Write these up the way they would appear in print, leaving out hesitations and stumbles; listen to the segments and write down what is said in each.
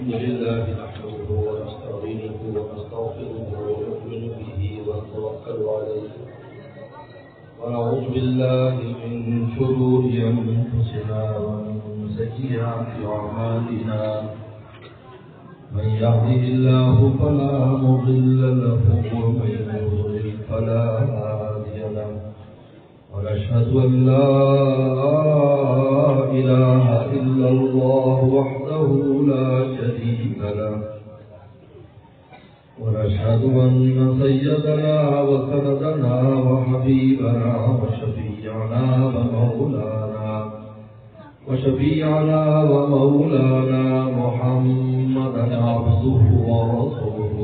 الحمد لله نحمده ونستعينه ونستغفره ونؤمن به ونتوكل عليه ونعوذ بالله من شرور أنفسنا ومن سيئات أعمالنا من يهده الله فلا مضل له ومن يضلل فلا هادي له ونشهد أن لا إله إلا الله وحده لا شريك له ونشهد أن سيدنا وسندنا وحبيبنا وشفيعنا ومولانا محمدا عبده ورسوله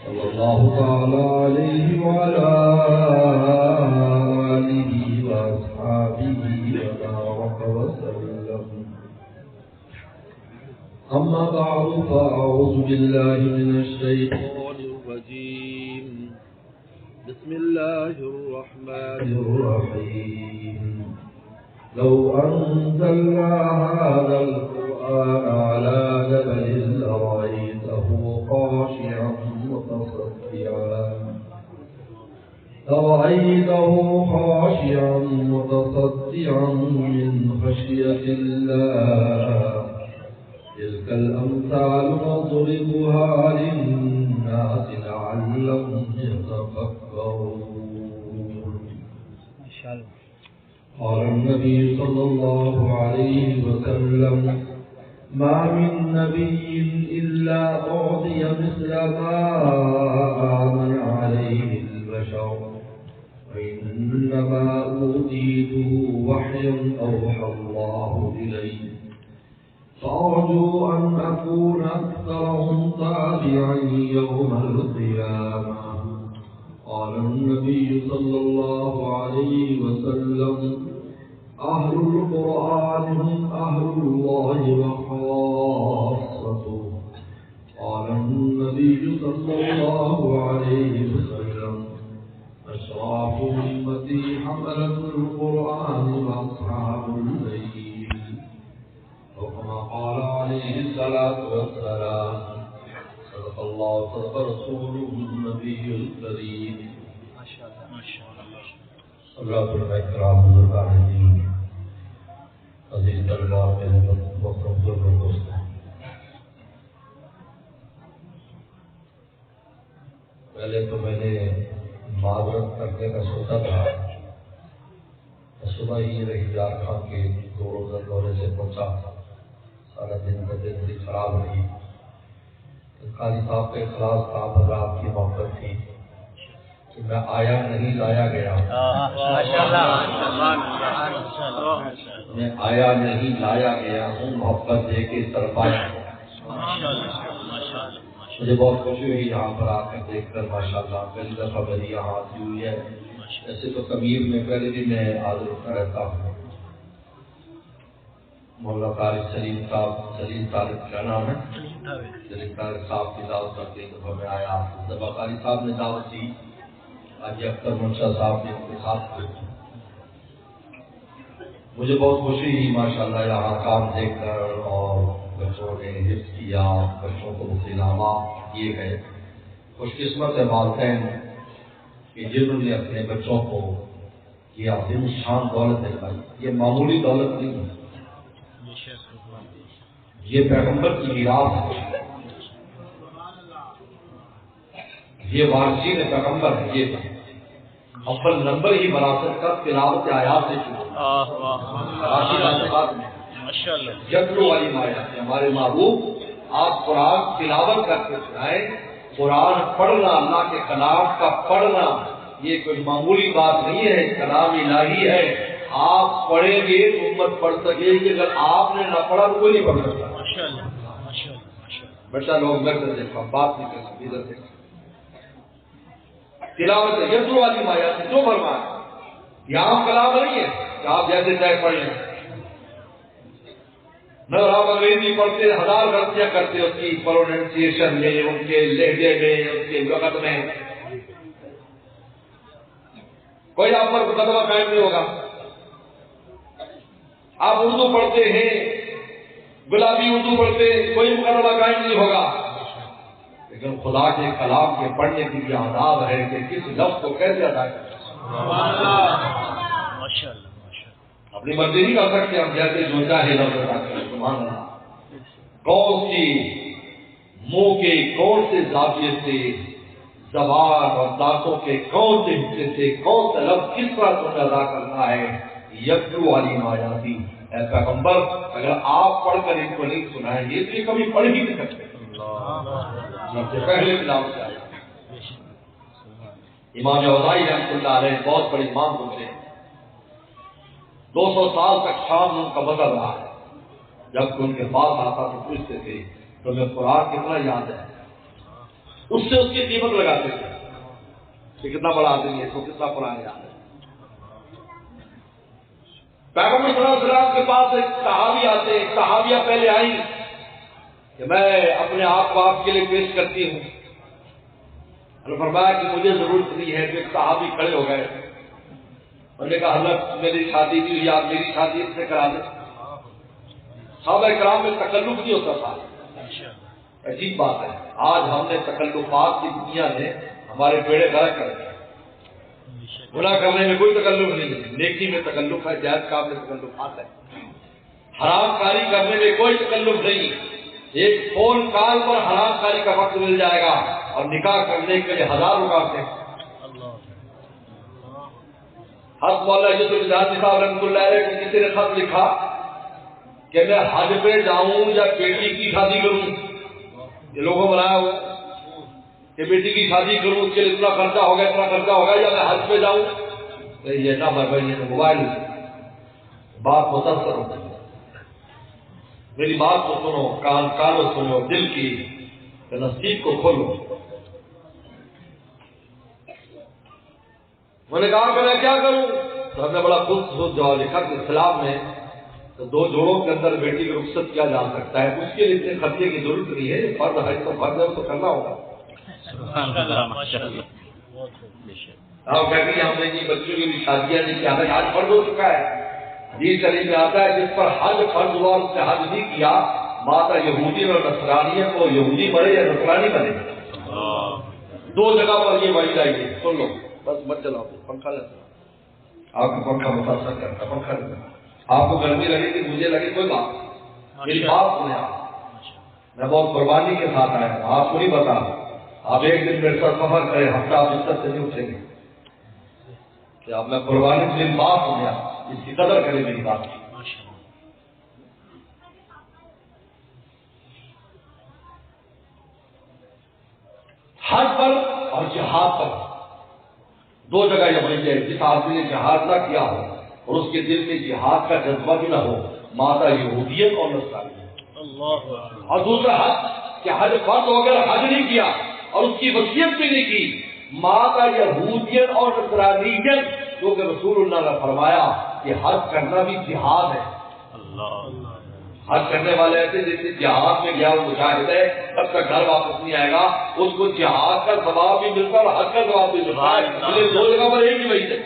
صلى الله تعالى عليه وعلى آله وأصحابه وبارك وسلم. أما بعد فأعوذ بالله من الشيطان الرجيم. بسم الله الرحمن الرحيم. لو أنزلنا هذا القرآن على جبل لرأيته خاشعا متصدعا من خشية الله. تلك الأمثال نضربها للناس لعلهم يتفكرون. قال النبي صلى الله عليه وسلم: ما من نبي إلا أعطي مثل ما آمن عليه البشر وإنما أوتيته وحيا أوحى الله إليه فأرجو أن أكون أكثرهم تابعا يوم القيامة. قال النبي صلى الله عليه وسلم: أهل القرآن هم أهل الله وخاصته. قال النبي صلى الله عليه وسلم: أشراف أمتي حملة القرآن وأصحاب الليل. وكما قال عليه الصلاة والسلام: صدق الله صدق رسوله النبي الكريم. حضرات الکرام، بزرگان دین، عزیز طلباء، میرے بزرگ دوستوں، پہلے تو میں نے معذرت کرنے کا سوچا تھا، صبح ہی رہی جار خان کے 2 روزہ دورے سے پہنچا، سارا دن طبیعت بھی خراب رہی. قاضی صاحب کے اخلاص تھا، حضرات کی محبت تھی کہ میں آیا نہیں لایا گیا. میں آیا نہیں لایا گیا ہوں، محبت دے کے طرفایا. مجھے بہت خوشی ہوئی یہاں پر آ کر دیکھ کر. ماشاءاللہ پہلی دفعہ میری یہاں آتی ہوئی ہے. ایسے تو کبیر میں پہلے بھی میں حاضر ہوتا رہتا ہوں. مولانا طارق سلیم صاحب، سلیم طارق کیا نام ہے؟ سلیم طارق صاحب کی دعوت پر 3 دفعہ میں آیا. دفعہ قاری صاحب نے دعوت دی، آج اختر منشا صاحب نے ان کے ساتھ کی. مجھے بہت خوشی ہوئی ماشاءاللہ یہاں کام دیکھ کر، اور بچوں نے حفظ کیا، بچوں کو مفت انعامات دیے گئے. خوش قسمت ہے والدین کہ جنہوں نے اپنے بچوں کو یہ عظیم شان دولت دلوائی. یہ معمولی دولت نہیں ہے، یہ پیغمبر کی میراث ہے، یہ وارثین پیغمبر ہے. یہ اول نمبر ہی وراثت کا تلاوت آیات سے شروع جدلو والی آیات ہے. ہمارے محبوب آپ قرآن تلاوت کرتے سنائیں. قرآن پڑھنا، اللہ کے کلام کا پڑھنا، یہ کوئی معمولی بات نہیں ہے، کلام الہی ہے. آپ پڑھیں گے تو امت پڑھ سکے گی. اگر آپ نے نہ پڑھا تو کوئی نہیں پڑھ سکتا. بچہ لوگ میں سے دیکھا، بات نہیں کر سکتی. ادھر دیکھا تلاوت یسرو والی مایا سے جو فرمایا، یہ عام کلام نہیں ہے کہ آپ جیسے چاہے پڑھ لیں. نہ آپ انگریزی پڑھتے 1000 غلطیاں کرتے اس کی پروننسیشن میں، ان کے لہجے میں، ان کے وقت میں. کوئی آپ پر مقدمہ قائم نہیں ہوگا. آپ اردو پڑھتے ہیں گلابی اردو پڑھتے کوئی مقررہ قائم نہیں ہوگا، لیکن خدا کے کلام کے پڑھنے کی بھی آداب ہے کہ کس لفظ کو کیسے ادا کریں۔ اپنی مرضی نہیں کر سکتے ہم، جیسے جو چاہے لفظ ادا کریں۔ سبحان اللہ۔ کون سی منہ کے کون سے زاویے سے، زبان اور دانتوں کے کون سے حصے سے کون سا لفظ کس طرح سے ادا کرنا ہے، یتلو علیہم آیاتی۔ اے پیغمبر اگر آپ پڑھ کر ان کو نہیں سنائیں گے تو یہ کبھی پڑھ ہی نہیں سکتے۔ سب سے پہلے تلاوت سے آیا۔ امام اوزاعی رحمۃ اللہ علیہ بہت بڑے امام گزرے، 200 سال تک شام ان کا مذہب رہا ہے۔ جب ان کے پاس آتا تو پوچھتے تھے تمہیں قرآن کتنا یاد ہے، اس سے اس کی قیمت لگاتے تھے کہ کتنا بڑا آدمی ہے، اس کو کتنا قرآن یاد ہے۔ پیغمبر صلی اللہ علیہ وسلم کے پاس ایک صحابی آتے، ایک صحابیہ پہلے آئی کہ میں اپنے آپ کو آپ کے لیے پیش کرتی ہوں۔ انہوں نے فرمایا کہ مجھے ضرورت نہیں ہے۔ تو ایک صحابی کھڑے ہو گئے، انہوں نے کہا حضرت میری شادی نہیں ہوئی، آپ میری شادی اس سے کرا دیں۔ صحابہ کرام میں تکلف نہیں ہوتا تھا۔ عجیب بات ہے، آج ہم نے تکلفات کی دنیا نے ہمارے بیڑے غرق کر دیا۔ گناہ کرنے میں کوئی تکلف نہیں ہے، نیکی میں تکلف ہے، جائز کام میں تکلفات ہے، حرام کاری کرنے میں کوئی تکلف نہیں۔ ایک فون کال پر حرام کاری کا وقت مل جائے گا اور نکاح کرنے کے لیے 1000 رکاوٹیں۔ حضرت مولانا یوسف الجاتی صاحب رحمۃ اللہ علیہ کو کسی نے خط لکھا کہ میں حج پہ جاؤں یا بیٹی کی شادی کروں۔ یہ لوگوں بنایا ہوا کہ بیٹی کی شادی کروں، اس کے لیے اتنا خرچہ ہوگا اتنا خرچہ ہوگا، یا میں حج پہ جاؤں۔ یہ نہ بھائی، یہ موبائل بات متاثر ہوتی ہے۔ میری بات کو سنو، کانوں سنو، دل کی نصیب کو کھولو۔ میں نے کہا کہ میں کیا کروں؟ تو ہم نے بڑا خود جواب لکھا کہ اسلام میں تو 2 جوڑوں کے اندر بیٹی کی رخصت کیا جا سکتا ہے، اس کے لیے اتنے خرچے کی ضرورت نہیں ہے۔ فرض ہے تو فرض ہے، تو کرنا ہوگا۔ آپ کہتے ہیں ہم نے جی بچوں کی بھی شادیاں نہیں کیا، آج فرض ہو چکا ہے۔ حدیث شریف میں آتا ہے جس پر حج فرض ہوا اس نے حج نہیں کیا، ماتا یہودی اور نصرانیت کو یہودی بنے یا نصرانی بنے۔ 2 جگہ پر یہ وعید آئی ہے، سن لو بس مت چلاؤ، پنکھا نہ چلاؤ، آپ کو پنکھا متاثر کرتا، پنکھا نہیں کرتا۔ آپ کو گرمی لگے گی، مجھے لگے، کوئی بات میری بات سنیں آپ۔ میں بہت قربانی کے ساتھ آیا ہوں، آپ کو نہیں پتا۔ آپ ایک دن میرے ساتھ سفر کریں، ہفتہ آپ بستر سے نہیں اٹھیں گے کہ آپ میں قربانی سے میری بات سنیں، اس کی قدر کریں میری بات کی۔ حج پر اور جہاد پر 2 جگہ یہ بنی ہے۔ جس آدمی نے جہاد نہ کیا ہو اور اس کے دل میں جہاد کا جذبہ بھی نہ ہو، ماتا یہودیت اور نصرانیت۔ اور دوسرا حج کہ حج فرض ہو گیا، حج نہیں کیا اور اس کی وصیت بھی نہیں کی، ماتا یہودیت اور نصرانیت، کیونکہ رسول اللہ نے فرمایا کہ حج کرنا بھی جہاد ہے۔ حج کرنے والے ایسے جیسے جہاد میں گیا وہ مجاہد ہے، تب تک گھر واپس نہیں آئے گا، اس کو جہاد کا ثواب بھی ملتا ہے اور حج کا ثواب بھی ملتا ہے۔ یہ 2 جگہ پر ایک ہی وعید ہے۔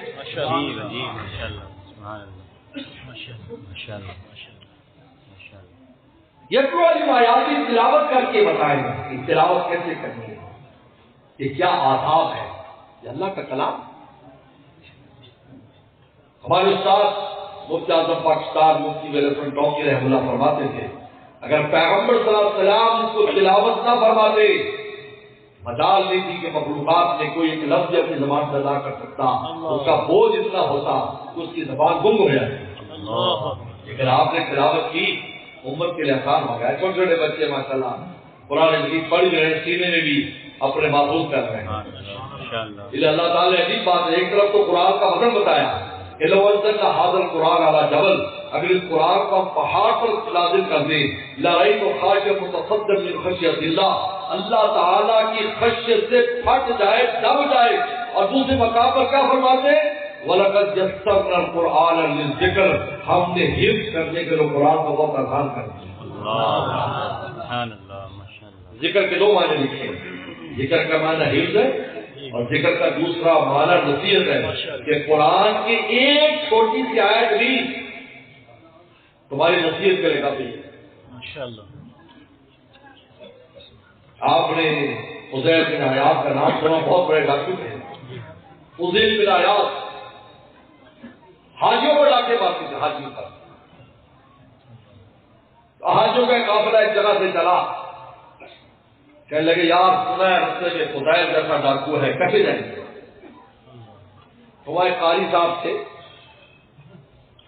یتلو علیہم آیاتی، تلاوت کر کے بتائیں کہ تلاوت کیسے کرنی ہے، یہ کیا آداب ہے، یہ اللہ کا کلام۔ ہمارے استاد مفتی اعظم پاکستان مفتی ویلسن ٹونکی رحمہ اللہ فرماتے تھے اگر پیغمبر صلی اللہ علیہ وسلم کو تلاوت نہ فرماتے، مجال نہیں تھی کہ مخلوقات میں کوئی ایک لفظ اپنی زبان سے ادا کر سکتا، اس کا بوجھ اتنا ہوتا کہ اس کی زبان گم ہو جاتی۔ لیکن آپ نے تلاوت کی، امت کے لیے آسان ہو گیا۔ چھوٹے چھوٹے بچے ماشاءاللہ قرآن مجید پڑھ رہے ہیں، سینے میں بھی اپنے محفوظ کر رہے ہیں۔ اللہ تعالیٰ نے عجیب بات ہے، ایک طرف تو قرآن کا وزن بتایا، لو انزلنا هذا القرآن على جبل، اگر اس قرآن کو ہم پہاڑ پر نازل کر دیں، لرأيت خاشعا متصدعا من خشية الله، اللہ تعالیٰ کی خشیت سے پھٹ جائے، دب جائے۔ اور دوسرے مقام پر کیا فرماتے ہیں؟ وَلَقَدْ يَسَّرْنَا الْقُرْآنَ لِلذِّكْرِ، ہم نے حفظ کرنے کے لیے قرآن کو بہت آسان کر دیا۔ سبحان اللہ، ماشاءاللہ۔ ذکر کے 2 معنی لکھے ہیں، ذکر کا معنی حفظ ہے اور ذکر کا دوسرا معنی نصیحت ہے کہ قرآن کی ایک چھوٹی سی آیت بھی تمہاری نصیحت کرے گا۔ ماشاءاللہ. آپ نے فضیل بن عیاض کا نام سنا، بہت بڑے ڈاکو تھے. فضیل بن عیاض حاجیوں پر ڈاکے مارتے تھے، حاجیوں پر. حاجیوں کا قافلہ ایک جگہ سے چلا، کہنے لگے یار سنا ہے رستے میں فضیل جیسا ڈاکو ہے، کیسے جائیں گے؟ ہمارے قاری صاحب تھے،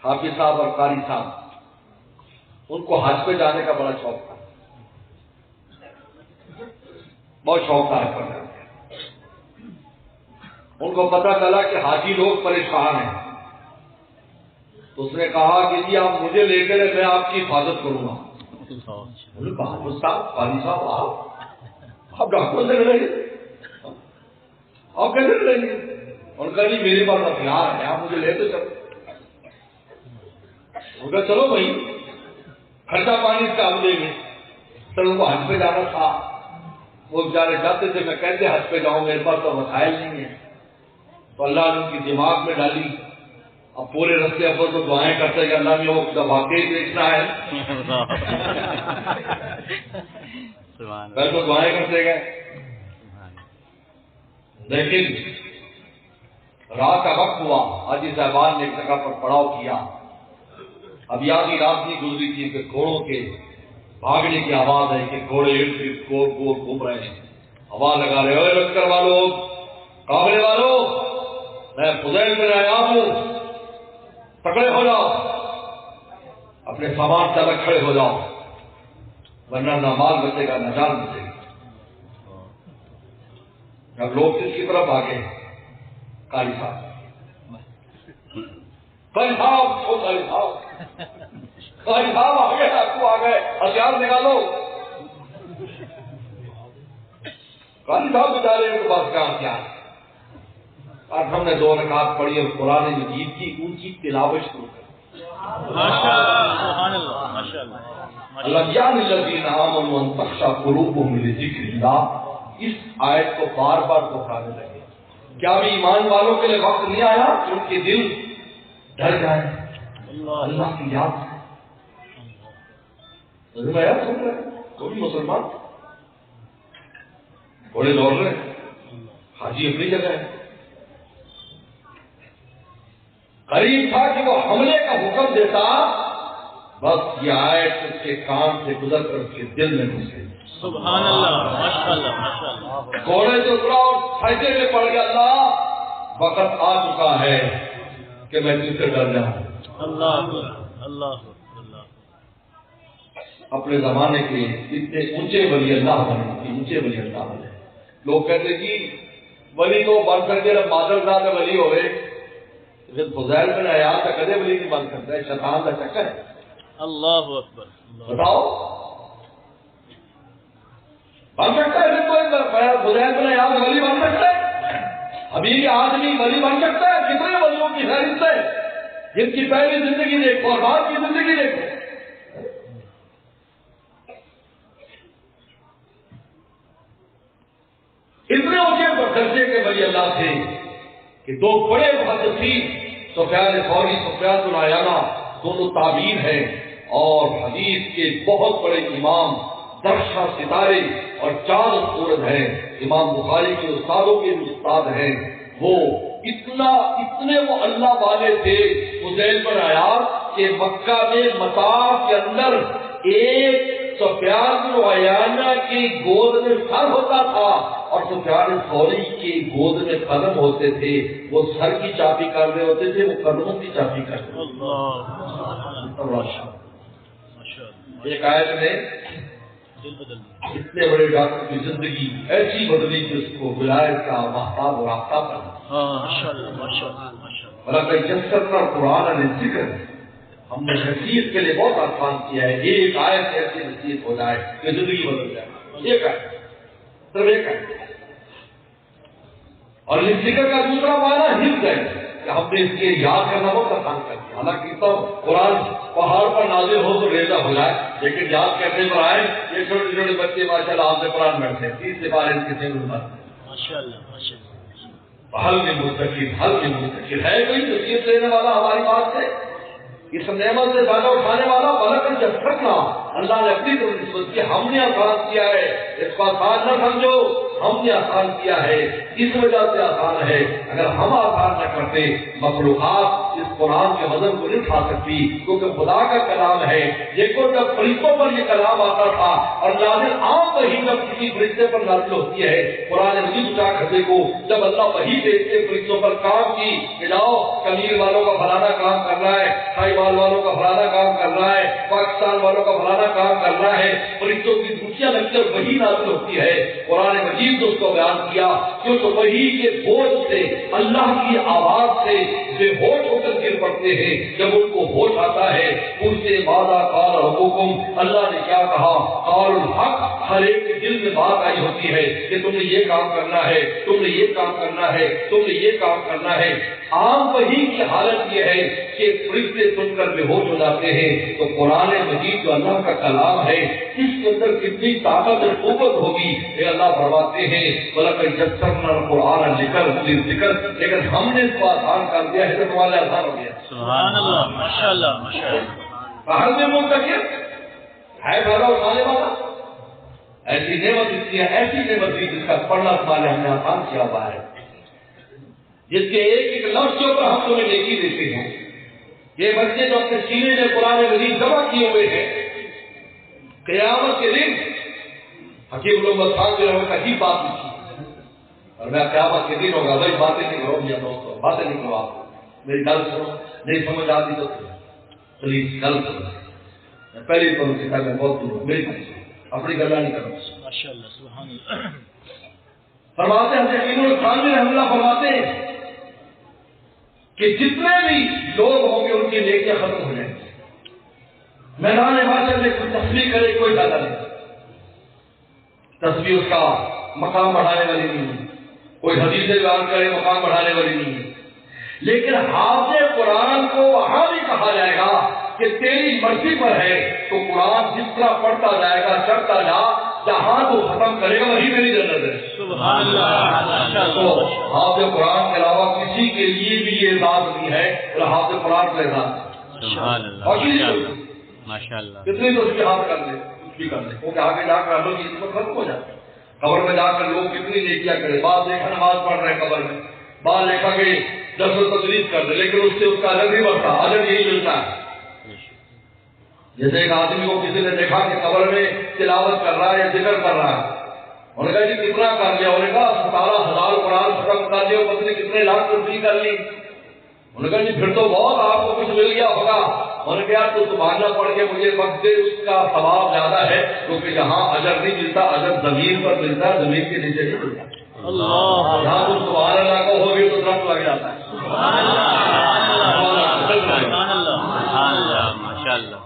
حافظ صاحب اور قاری صاحب، ان کو حج پہ جانے کا بڑا شوق تھا، بہت شوق تھا حج پر جانے کا. ان کو پتا چلا کہ حاجی لوگ پریشان ہیں، تو اس نے کہا کہ جی آپ مجھے لے کر میں آپ کی حفاظت کروں گا. انہوں نے کہا حافظ صاحب، قاری صاحب، آپ ڈاکٹر سے لڑیں گے، آپ کیسے لڑیں گے؟ ان کا جی میرے پاس ہتھیار ہے، آپ مجھے لے تو چلو. ان کا چلو بھائی، خرچہ پانی اس کا ہم دیں گے. سر ان کو حج پہ جانا تھا، وہ بیچارے جاتے تھے، میں کیسے حج پہ جاؤں، میرے پاس تو وسائل نہیں ہے. تو اللہ نے ان کی دماغ میں ڈالی. اب پورے رستے افر تو دعائیں کرتے کہ اللہ نے وہ واقعی دیکھنا ہے، پہلے تو دعائیں کرتے گئے. لیکن رات کا وقت ہوا، حاجی صاحبان نے ایک جگہ پر پڑاؤ کیا. اب یادی رات نہیں گزری تھی کہ گھوڑوں کے بھاگنے کی آواز ہے کہ گھوڑے ارد گرد گول گول گھوم رہے ہیں، آواز لگا رہے ہوئے لشکر والوں، قافلے والوں، میں فضیل بن عیاض ہوں، تکڑے ہو جاؤ، اپنے سامان سے الگ کھڑے ہو جاؤ، ورنہ نہ مال بچے گا نہ جان بچے گا. اب لوگ کس کی طرف آگے؟ قاری صاحب، قاری صاحب، قاری صاحب، قاری صاحب آ گئے، آپ کو آ گئے، ہتھیار نکالو. قاری صاحب بیچارے ان کے پاس کیا ہتھیار؟ اور ہم نے 2 رکعت پڑھی اور قرآن مجید کی اونچی تلاوت شروع کر. سبحان اللہ، ماشاءاللہ. الذین آمنوا ان تخشع قلوبهم لذکر اللہ، اس آیت کو بار بار دہرانے لگے. کیا بھی ایمان والوں کے لیے وقت نہیں آیا کہ ان کے دل ڈر جائیں اللہ کی یاد سے؟ سن رہے کوئی مسلمان بڑے دوڑ رہے، حاجی اپنی جگہ ہے. قریب تھا کہ وہ حملے کا حکم دیتا، بس یہ آیت اس کے کان سے گزر کر اس کے دل میں گھس گئی. سبحان اللہ، ماشاءاللہ، ماشاءاللہ. گھوڑے سے اترا اور سجدے میں پڑ گیا، اللہ وقت آ چکا ہے کہ میں تجھ سے ڈر جاؤں. اللہ اللہ اللہ. اپنے زمانے کے اتنے اونچے ولی اللہ بنے، اونچے ولی اللہ بنے. لوگ کہتے جی ولی تو بن سکتے جب مادر زادہ ولی ہوئے، پھر فضیل بن عیاض کا کدے ولی نہیں بن سکتا ہے، شیطان کا چکر ہے. اللہ اکبر. بتاؤ بن سکتا ہے؟ کوئی فضیل بن عیاض ولی بن سکتا ہے؟ ابھی یہ آدمی ولی بن سکتا ہے؟ کتنے ولیوں کی فہرست ہے جن کی پہلی زندگی دیکھو اور بعد کی زندگی دیکھو. اتنے اونچے درجے کے ولی اللہ تھے کہ 2 بڑے محدثین سفیان ثوری، سفیان بن عیینہ، دونوں تابعین ہیں اور حدیث کے بہت بڑے امام، درشہ ستارے اور چاند سورج ہیں. امام بخاری کے استادوں کے بھی استاد ہیں. وہ اتنے وہ اللہ والے تھے فضیل بن عیاض کہ مکہ میں مطاف کے اندر ایک سفیان بن عیینہ کی گود میں سر ہوتا تھا اور سفیان ثوری کی گود میں قدم ہوتے تھے. وہ سر کی چاپی کر رہے ہوتے تھے، وہ قدموں کی چاپی کر رہے ہوتے تھے. ایک آیت میں اتنے بڑے ڈاکٹر کی زندگی ایسی بدلی کہ اس کو ولایت کا مہتاب اور آفتاب کرنا. قرآن نے ذکر ہم نے نصیحت کے لیے بہت آسان کیا ہے. ایک آیت سے ایسی نصیحت ہو جائے کہ زندگی بدل جائے. ایک آیت، صرف ایک آیت. اور اس ذکر کا دوسرا معنی حفظ ہے کہ ہم نے اس کے یاد کرنا بہت آسان کر دیا. حالانکہ تو قرآن پہاڑ پر نازل ہو تو ریزہ ہو جائے، لیکن یاد کرنے پر آئے یہ چھوٹے چھوٹے بچے ماشاء اللہ آپ سے قرآن بیٹھتے ہیں 30 سے 12 ان کے سے حل میں مستقل ہے. کوئی نصیحت لینے والا ہماری بات سے اس نعمت سے فائدہ اٹھانے والا بلکہ جب تھکنا اللہ نے اپنی طرف نسبت کی، ہم نے آسان کیا ہے، اس کو آسان نہ سمجھو، ہم نے آسان کیا ہے، اس وجہ سے آسان ہے۔ اگر ہم آسان نہ کرتے مخلوقات اس قرآن کے وزن کو نہیں اٹھا سکتی، کیونکہ خدا کا کلام ہے۔ دیکھو جب فرشتوں پر یہ کلام آتا تھا اور نازل عام وحی جب کسی فرشتے پر نازل ہوتی ہے، قرآن مجید اٹھا کر دیکھو جب اللہ وحی بھیجتے فرشتوں پر کام کی کہ جاؤ کمیر والوں کا فلانا کام کر رہا ہے، سائبال والوں کا فلانا کام کر رہا ہے، پاکستان والوں کا فلانا کام کر رہا ہے، فرشتوں کی دوسیاں لگ کر وحی نازل ہوتی ہے۔ قرآن مجید نے اس کو بیان کیا کہ تو وحی کے بوجھ سے اللہ کی آواز سے بے ہوش ہو کر گر پڑتے ہیں۔ جب ان کو ہوش آتا ہے پوچھتے ماذا قال ربکم، اللہ نے کیا کہا؟ قال الحق، ہر ایک کے دل میں بات آئی ہوتی ہے کہ تم نے یہ کام کرنا ہے، تم نے یہ کام کرنا ہے، تم نے یہ کام کرنا ہے۔ عام وحی کی حالت یہ ہے کہ فرشتے سن کر بے ہوش ہو جاتے ہیں، تو قرآن مجید جو اللہ کا کلام ہے اس کے اندر کتنی طاقت اور قوت ہوگی کہ اللہ فرماتے ہیں بلکہ یسرنا القرآن للذکر، لیکن ہم نے اس کو آسان کر دیا ہے تو تمہارے آسان ہو گیا۔ سبحان اللہ، ماشاءاللہ ماشاءاللہ۔ ہر میں منتقل ہے فائدہ اٹھانے والا، ایسی نعمت اتنی ہے، ایسی نعمت بھی جس کا پڑھنا تمہارے ہم نے آسان کیا ہوا ہے، جس کے ایک ایک لفظ کے اوپر ہم تمہیں نیکی دیتے ہیں۔ یہ بچے جو اپنے سینے میں قرآن مجید جمع کیے ہوئے ہیں، قیامت کے دن حکیم الامت صاحب جو ہے وہ کہیں بات لکھی اور میں قیامت کے دن ہوگا بھائی باتیں نہیں کرو میاں دوستوں، باتیں نہیں کرو، آپ میری گل سنو، نہیں سمجھ آتی تو پلیز گل سنو، میں پہلی پڑھوں سے میں بہت دور میری اپنی گلا نہیں کروں۔ ماشاءاللہ سبحان اللہ۔ فرماتے ہیں حکیم الامت رحمۃ اللہ فرماتے ہیں کہ جتنے بھی لوگ ہوں گے ان کی نیکیاں ختم ہو جائیں گی۔ میدان محشر میں کوئی تصویر کرے کوئی فائدہ نہیں، تصویر اس کا مقام بڑھانے والی نہیں ہے، کوئی حدیث بیان کرے مقام بڑھانے والی نہیں ہے، لیکن حافظ قرآن کو وہاں بھی کہا جائے گا کہ تیری مرضی پر ہے تو قرآن جس طرح پڑھتا جائے گا چڑھتا جا، جہاں تو ختم کرے گا وہی میری جنت ہے۔ سبحان اللہ۔ تو حافظ قرآن کے علاوہ کسی کے لیے بھی یہ اعزاز نہیں ہے اور حافظ قرآن کا اعزاز ہے۔ سبحان اللہ ماشاءاللہ۔ کتنی تو اس کی ہاتھ کر لے، اس کی کر لے، کیونکہ آگے جا کر اللہ کی عزت ختم ہو جاتی ہے۔ قبر میں جا کر لوگ کتنی نیکیاں کرے، بعض دیکھا نماز پڑھ رہے ہیں قبر میں، بعض دیکھا کہ درس و تدریس کر دے، لیکن اس سے اس کا اجر نہیں بڑھتا، اجر یہی ملتا ہے۔ جیسے ایک آدمی کو کسی نے دیکھا کہ قبر میں تلاوت کر رہا ہے یا ذکر کر رہا ہے، انہوں نے کہا جی کتنا کر لیا؟ انہوں نے کہا 17,000 قرآن ختم کر لیے، پتہ نہیں کتنے لاکھ تصویر کر لی۔ انہوں نے کہا جی پھر تو بہت آپ کو کچھ مل گیا ہوگا۔ انہوں نے کہا تو سبحان اللہ پڑھ کے مجھے وقت دے، اس کا ثواب زیادہ ہے، کیونکہ یہاں اجر نہیں ملتا، اجر زمین پر ملتا ہے، زمین کے نیچے نہیں ملتا۔ اللہ، یہاں تم سبحان اللہ کو ہوگی تو درخت لگ جاتا ہے۔ سبحان اللہ سبحان اللہ ماشاءاللہ۔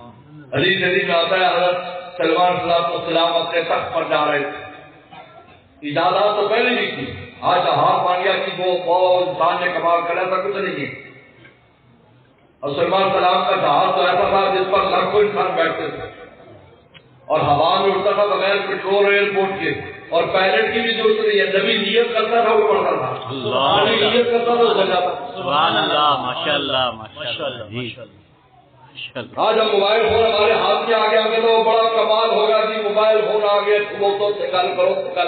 حدیث شریف میں آتا ہے حضرت سلمان صلی اللہ علیہ وسلم اپنے تخت پر جا رہے تھے، اجازت تو پہلے بھی تھی، آج ہاتھ مانگیا کہ وہ انسان نے کمال کرا تھا کچھ نہیں ہے۔ اور سلمان سلام کا جہاز تو ایسا تھا جس پر لاکھوں انسان بیٹھتے تھے اور ہوا میں اڑتا تھا بغیر پیٹرول ایئرپورٹ کے، اور پائلٹ کی بھی ضرورت نہیں ہے، جبھی نیت کرتا تھا وہ پڑتا تھا، جبھی نیت کرتا تھا وہ بن جاتا۔ سبحان اللہ ماشاءاللہ ماشاءاللہ۔ آج ہم موبائل فون ہمارے ہاتھ میں آ گیا کہ تو بڑا کمال ہوگا کہ موبائل فون آ گیا، تو گل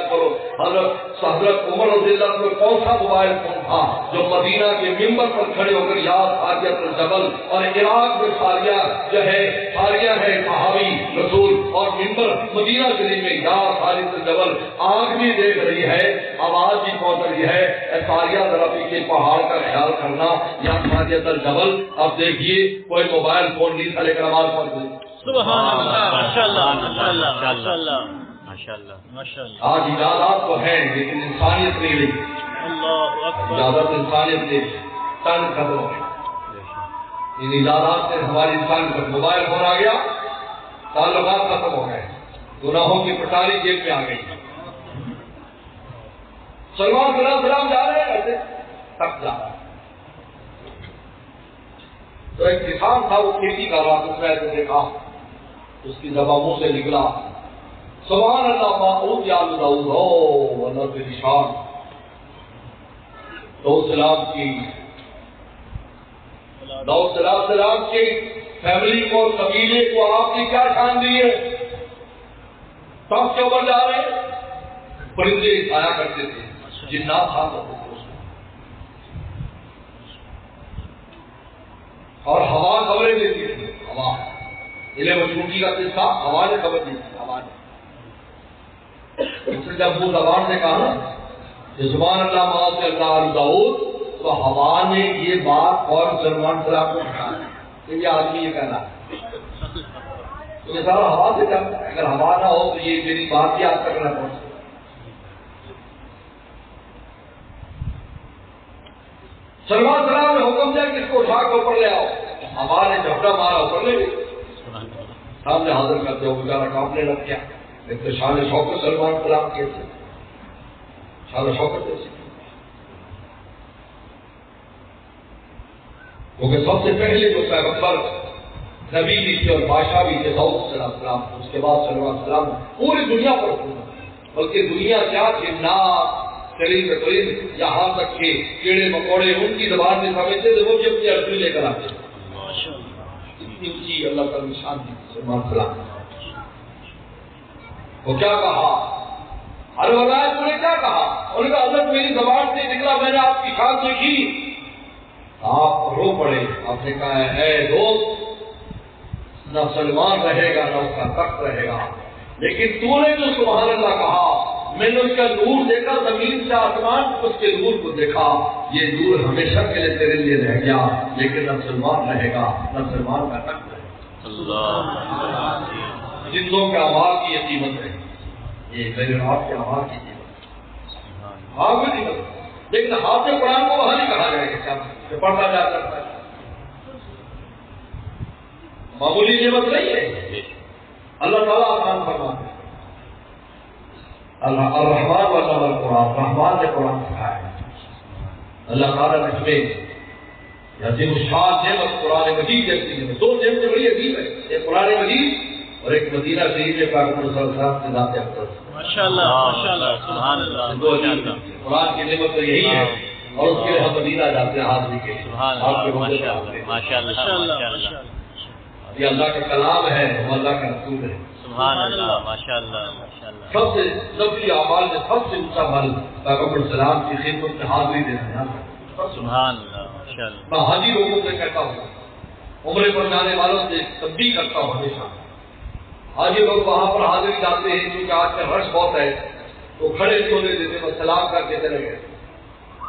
کرو۔ حضرت عمر رضی اللہ عنہ کون سا موبائل فون تھا جو مدینہ کے ممبر پر کھڑے ہو کر یا ساریہ الجبل، اور عراق میں ساریہ جو ہے، ساریہ ہے صحابی رسول، اور ممبر مدینہ شریف میں یا ساریہ الجبل، آنکھ بھی دیکھ رہی ہے، آواز بھی پہنچ رہی ہے، ساریہ ذرا پیچھے پہاڑ کا خیال کرنا یا ساریہ الجبل۔ اب دیکھیے کوئی موبائل فون نہیں تھا لیکن آواز پہنچ گئی۔ سبحان اللہ ماشاءاللہ ماشاءاللہ ماشاءاللہ ماشاءاللہ ماشاءاللہ۔ آج ایجادات تو ہیں لیکن انسانیت نہیں رہی، اللہ اکبر۔ ایجادات انسانیت نہیں رہی، تن ختم ہو گئی۔ ان ایجادات سے ہماری انسان پر موبائل فون آ گیا، تعلقات ختم ہو گئے، گناہوں کی پٹاری جیب میں آ گئی۔ سلمان صلی اللہ علیہ وسلم جا رہے ہیں ایسے تک جا رہا ہے، تو ایک کسان تھا وہ کھیتی کر رہا تھا، اس نے ایسے دیکھا، اس کی زبان منہ سے نکلا سبحان اللہ معبود یا داؤد ہو اللہ کے نشان۔ داؤد سلام کی فیملی کو اور قبیلے کو آپ نے کیا ٹھان دی ہے؟ سب کے اوپر جا رہے ہیں. پرندے آیا کرتے تھے، جنات تھا اور ہوا خبریں دیتی تھی. ہوا علم چونٹی کا قصہ ہوا نے خبر دی تھی. ہوا نے جب وہ زبان نے کہا نا کہ زبان اللہ معاذ اللہ علیہ داؤد، تو ہوا نے یہ بات اور سلمان صاحب کو کہا کہ یہ آدمی یہ کہنا ہے. تو یہ سارا ہوا سے جاتا ہے. اگر ہوا نہ ہو تو یہ میری بات ہی آپ تک نہ پہنچے. سلمان صاحب نے حکم دیا کہ اس کو اٹھا کے اوپر لے آؤ. ہوا نے جھپٹا مارا، اوپر لے گئے، سامنے حاضر کرتے ہو بیچارہ کانپنے لگ گیا. ایک تو شان شوکت سلمان سلام کیسے شان شوکت ایسی، کیونکہ سب سے پہلے جو پیغمبر نبی بھی تھے اور بادشاہ بھی تھے داؤد علیہ السلام، اس کے بعد سلمان السلام پوری دنیا پر حکومت، بلکہ دنیا کیا جنات چرند پرند یہاں تک کہ کیڑے مکوڑے ان کی زبان میں سمجھتے تھے، وہ بھی اپنی عربی لے کر آتے. اتنی اونچی اللہ کا نشان دی سلمان السلام. وہ کیا کہا؟ ہر روایت نے کیا کہا؟ انہوں نے کہا حضرت میری زبان سے نکلا، میں نے آپ کی شان دیکھی. آپ رو پڑے. آپ نے کہا اے دوست، نہ سلمان رہے گا نہ اس کا تخت رہے گا، لیکن تو نے جو سبحان اللہ کہا، میں نے اس کا نور دیکھا زمین سے آسمان، اس کے نور کو دیکھا. یہ نور ہمیشہ کے لیے تیرے لیے رہ گیا، لیکن نہ سلمان رہے گا نہ سلمان کا تخت رہے گا. جنوں کے آواز کی یہ قیمت ہے، یہ میرے آپ کے آواز کی قیمت ہے. آپ کی قیمت، لیکن حافظ قرآن کو وہاں نہیں کہا جائے گا کہ پڑھتا جا سکتا ہے. معمولی نعمت نہیں ہے. اللہ تعالیٰ آسان فرماتے ہیں. اللہ الرحمن علم القرآن، رحمان نے قرآن سکھایا ہے. اللہ تعالیٰ نے ہمیں عظیم الشان نعمت قرآن مجید جیسی نعمت، دو نعمتیں بڑی عظیم ہے، ایک قرآن مجید اور ایک مدینہ شریف میں پاک صلی اللہ علیہ وسلم سے ذات اقدس. ماشاءاللہ ماشاءاللہ سبحان اللہ. قرآن کی نعمت تو یہی ہے، اور اس کے لیے ہم مدینہ جاتے ہیں حاضری کے لیے. ماشاءاللہ. یہ اللہ کا کلام ہے، وہ اللہ کا رسول ہے. سبحان اللہ ماشاءاللہ ماشاءاللہ. سب سے نبی اعمال میں سب سے اونچا عمل پیغمبر السلام کی خدمت میں حاضری دینا ہے. سبحان اللہ ماشاءاللہ. میں حاجی لوگوں سے کہتا ہوں، عمرے پر جانے والوں سے تنبیہ کرتا ہوں ہمیشہ. حاجی لوگ وہاں پر حاضری جاتے ہیں کیونکہ آج کل رش بہت ہے، تو کھڑے نہیں ہونے دیتے، بس سلام کر کے چلے گئے.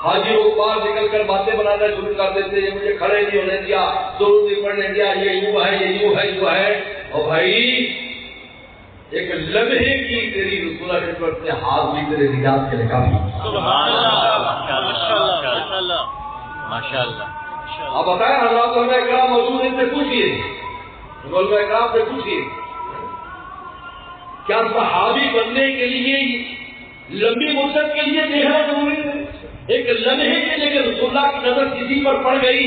حاجی لوگ باہر نکل کر باتیں بنانا شروع کر دیتے ہیں، مجھے کھڑے نہیں ہونے دیا، ضرور نہیں پڑھنے دیا، یہ یوں ہے یہ یوں ہے یوں ہے. اور بھائی ایک لمحے کی تیری رسول خدمت سے حاضری تیرے نجات کے لیے کافی. سبحان اللہ ماشاءاللہ ماشاءاللہ. آپ بتائیں حضرات علماء کرام موجود ان سے پوچھیے، علماء کرام سے پوچھیے، کیا صحابی بننے کے لیے لمبی مدت کے لیے دیکھنا ضروری ہے؟ ایک لمحے کے لیے کہ رسول اللہ کی نظر کسی پر پڑ گئی،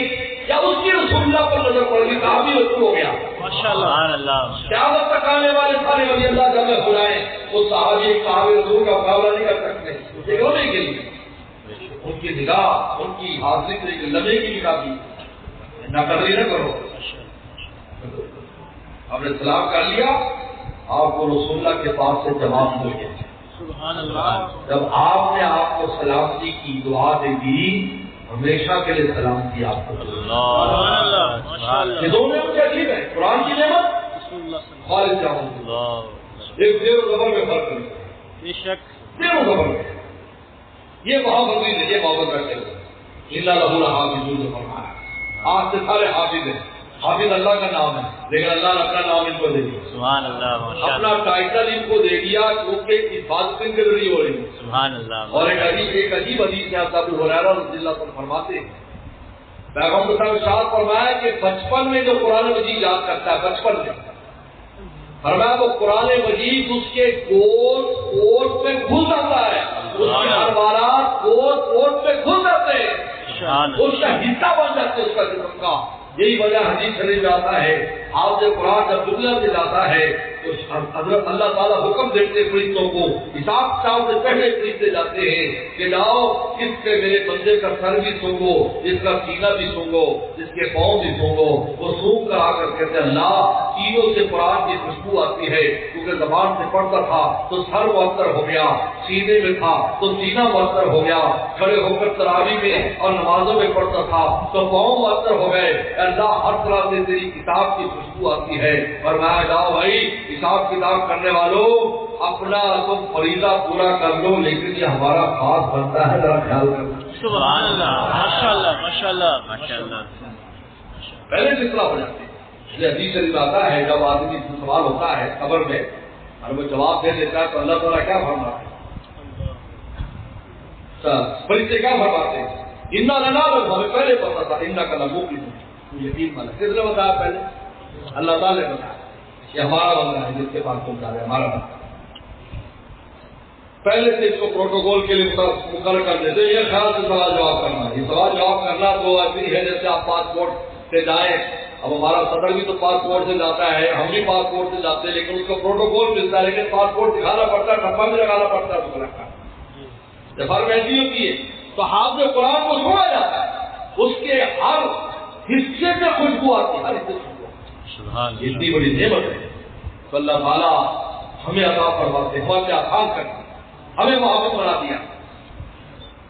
کیا اس کی رسول اللہ پر نظر پڑ گئی؟ صحابی رسول ہو گیا. ماشاءاللہ. قیامت تک آنے والے سارے ولی اللہ جب بلائیں، وہ صحابی صحابی رسول کا مقابلہ نہیں کر سکتے. ایک لمحے کے لیے ان کی نگاہ، ان کی حاضری سے ایک لمحے کی نگاہ کی ناقدری نہ کرو. آپ نے سلام کر لیا، آپ کو رسول اللہ کے پاس سے جواب مل گیا. سبحان اللہ. جب آپ نے آپ کو سلامتی کی دعا دے دی، ہمیشہ کے لیے سلامتی آپ کو. یہ دونوں نعمتیں عجیب ہے. قرآن کی نعمت خالص جاؤں ایک زیر و زبر میں فرق نہیں، بے شک زیر و زبر میں. یہ محبت نہیں ہے، یہ محبت رکھتے ہوئے اللہ رحول حافظ نے فرمایا. آج سے سارے حافظ ہیں. حافظ اللہ کا نام ہے، لیکن اللہ نے اپنا نام ان کو دے دیا. سبحان اللہ اپنا ٹائٹل ان کو دے دیا کیونکہ حفاظت ان کے ذریعے ہو رہی ہے. سبحان اللہ. اور ایک عجیب حدیث ہے آپ ابو ہریرہ رضی اللہ عنہ فرماتے ہیں، پیغمبر صاحب نے ارشاد فرمایا کہ بچپن میں جو قرآن مجید یاد کرتا ہے، بچپن میں فرمایا وہ قرآن مجید اس کے کوٹ کوٹ پہ گھس جاتا ہے، اس کے ارمانات کوٹ کوٹ پہ گھس جاتے ہیں، اس کا حصہ بن جاتے ہیں اس کا جسم کا. یہی وجہ حدیث شریف میں آتا ہے حافظ قرآن جب دنیا سے جاتا ہے تو حضرت اللہ تعالیٰ حکم دیتے فرشتوں کو، حساب کتاب سے پہلے فرشتے جاتے ہیں کہ جاؤ اس کے میرے بندے کا سر بھی سونگو، اس کا سینہ بھی سونگو، اس کے پاؤں بھی سونگو۔ وہ سونگ کر آ کر کہتے ہیں اللہ سینوں سے قرآن کی خوشبو آتی ہے، کیونکہ زبان سے پڑھتا تھا تو سر معطر ہو گیا، سینے میں تھا تو سینہ معطر ہو گیا، کھڑے ہو کر تراویح میں اور نمازوں میں پڑھتا تھا تو پاؤں معطر ہو گئے۔ اللہ ہر طرح سے تیری کتاب کی خوشبو آتی ہے۔ اور میں جاؤ بھائی حساب کتاب کرنے والوں اپنا تم فریضہ پورا کر لو، لیکن یہ ہمارا خاص بنتا ہے، ذرا خیال کرنا۔ سبحان اللہ، ماشاءاللہ ماشاءاللہ ماشاءاللہ۔ پہلے فیصلہ ہو جاتے ہیں۔ یہ حدیث شریف آتا ہے جب آدمی سے سوال ہوتا ہے قبر میں اور وہ جواب دے دیتا ہے تو اللہ تعالیٰ کیا فرماتا ہے؟ فرشتے کیا فرماتے ہیں؟ انا لنعلم، ہمیں پہلے پتا تھا انک لمؤمن، یقین مانا۔ کس نے بتایا پہلے؟ اللہ تعالیٰ نے بتایا یہ ہمارا بندہ ہے جس کے پاس تم جا رہے ہیں، ہمارا بندہ۔ پہلے سے اس کو پروٹوکول کے لیے مقرر کر دیتے، یہ خیال سے سوال جواب کرنا، یہ سوال جواب کرنا تو ایسی ہے جیسے آپ پاسپورٹ سے جائیں۔ اب ہمارا صدر بھی تو پاسپورٹ سے جاتا ہے، ہم بھی پاسپورٹ سے جاتے ہیں، لیکن اس کو پروٹوکول ملتا ہے، لیکن پاسپورٹ دکھانا پڑتا ہے، ٹھپا بھی لگانا پڑتا ہے، اس کو رکھا فارمیلٹی ہوتی ہے۔ تو حافظ قرآن کو چھوڑا جاتا ہے، اس کے ہر حصے سے خوشبو آتی ہے، ہر حصے سے خوشبو آتی ہے۔ اتنی بڑی نعمت ہے تو اللہ تعالیٰ ہمیں عطا فرماتے ہیں، ہمیں آسان کر دیا، ہمیں محبت بنا دیا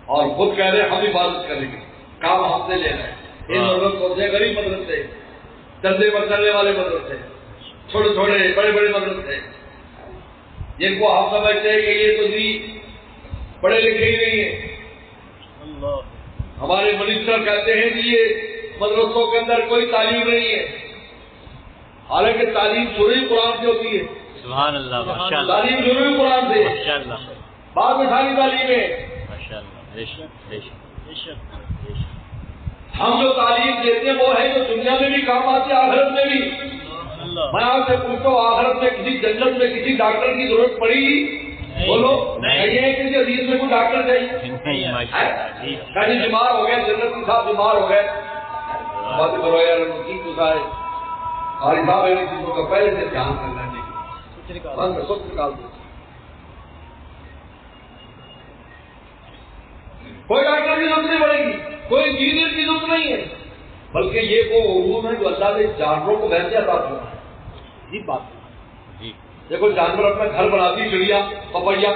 اور خود کہہ رہے ہم حفاظت کریں گے، کام ہم سے لے رہے ہیں۔ ان مدرسوں سے، غریب مدرسے، چندے پر چلنے والے مدرسے، چھوٹے چھوٹے بڑے بڑے مدرسے، جن کو ہم سمجھتے ہیں کہ یہ تو جی پڑھے لکھے ہی نہیں ہیں۔ ہمارے منسٹر کہتے ہیں کہ یہ مدرسوں کے اندر کوئی تعلیم نہیں ہے، حالانکہ تعلیم شروع قرآن سے ہوتی ہے۔ سبحان اللہ، ماشاءاللہ، تعلیم شروع قرآن سے، ماشاءاللہ، بعد میں ساری تعلیم ہے۔ ماشاءاللہ، بے شک بے شک بے شک۔ ہم جو تعلیم دیتے ہیں وہ ہے جو دنیا میں بھی کام آتی ہے، آخرت میں بھی۔ میں آپ سے پوچھتا ہوں آخرت میں کسی جنت میں کسی ڈاکٹر کی ضرورت پڑے گی؟ بولو نہیں ہے، کسی عزیز میں کوئی ڈاکٹر چاہیے؟ کہیں بیمار ہو گئے، جنت کے ساتھ بیمار ہو گئے، بات کرو یار ٹھیک تو سارے اور صاحب ایسی چیزوں کا پہلے سے دھیان کرنا چاہیے، خود نکال دو۔ کوئی ڈاکٹر کی ضرورت نہیں پڑے گی، کوئی انجینئر کی ضرورت نہیں ہے، بلکہ یہ وہ علوم ہے جو اللہ نے جانوروں کو ویسے عطا کیا ہے۔ یہ بات دیکھو، جانور اپنا گھر بناتی، چڑیا پپیا،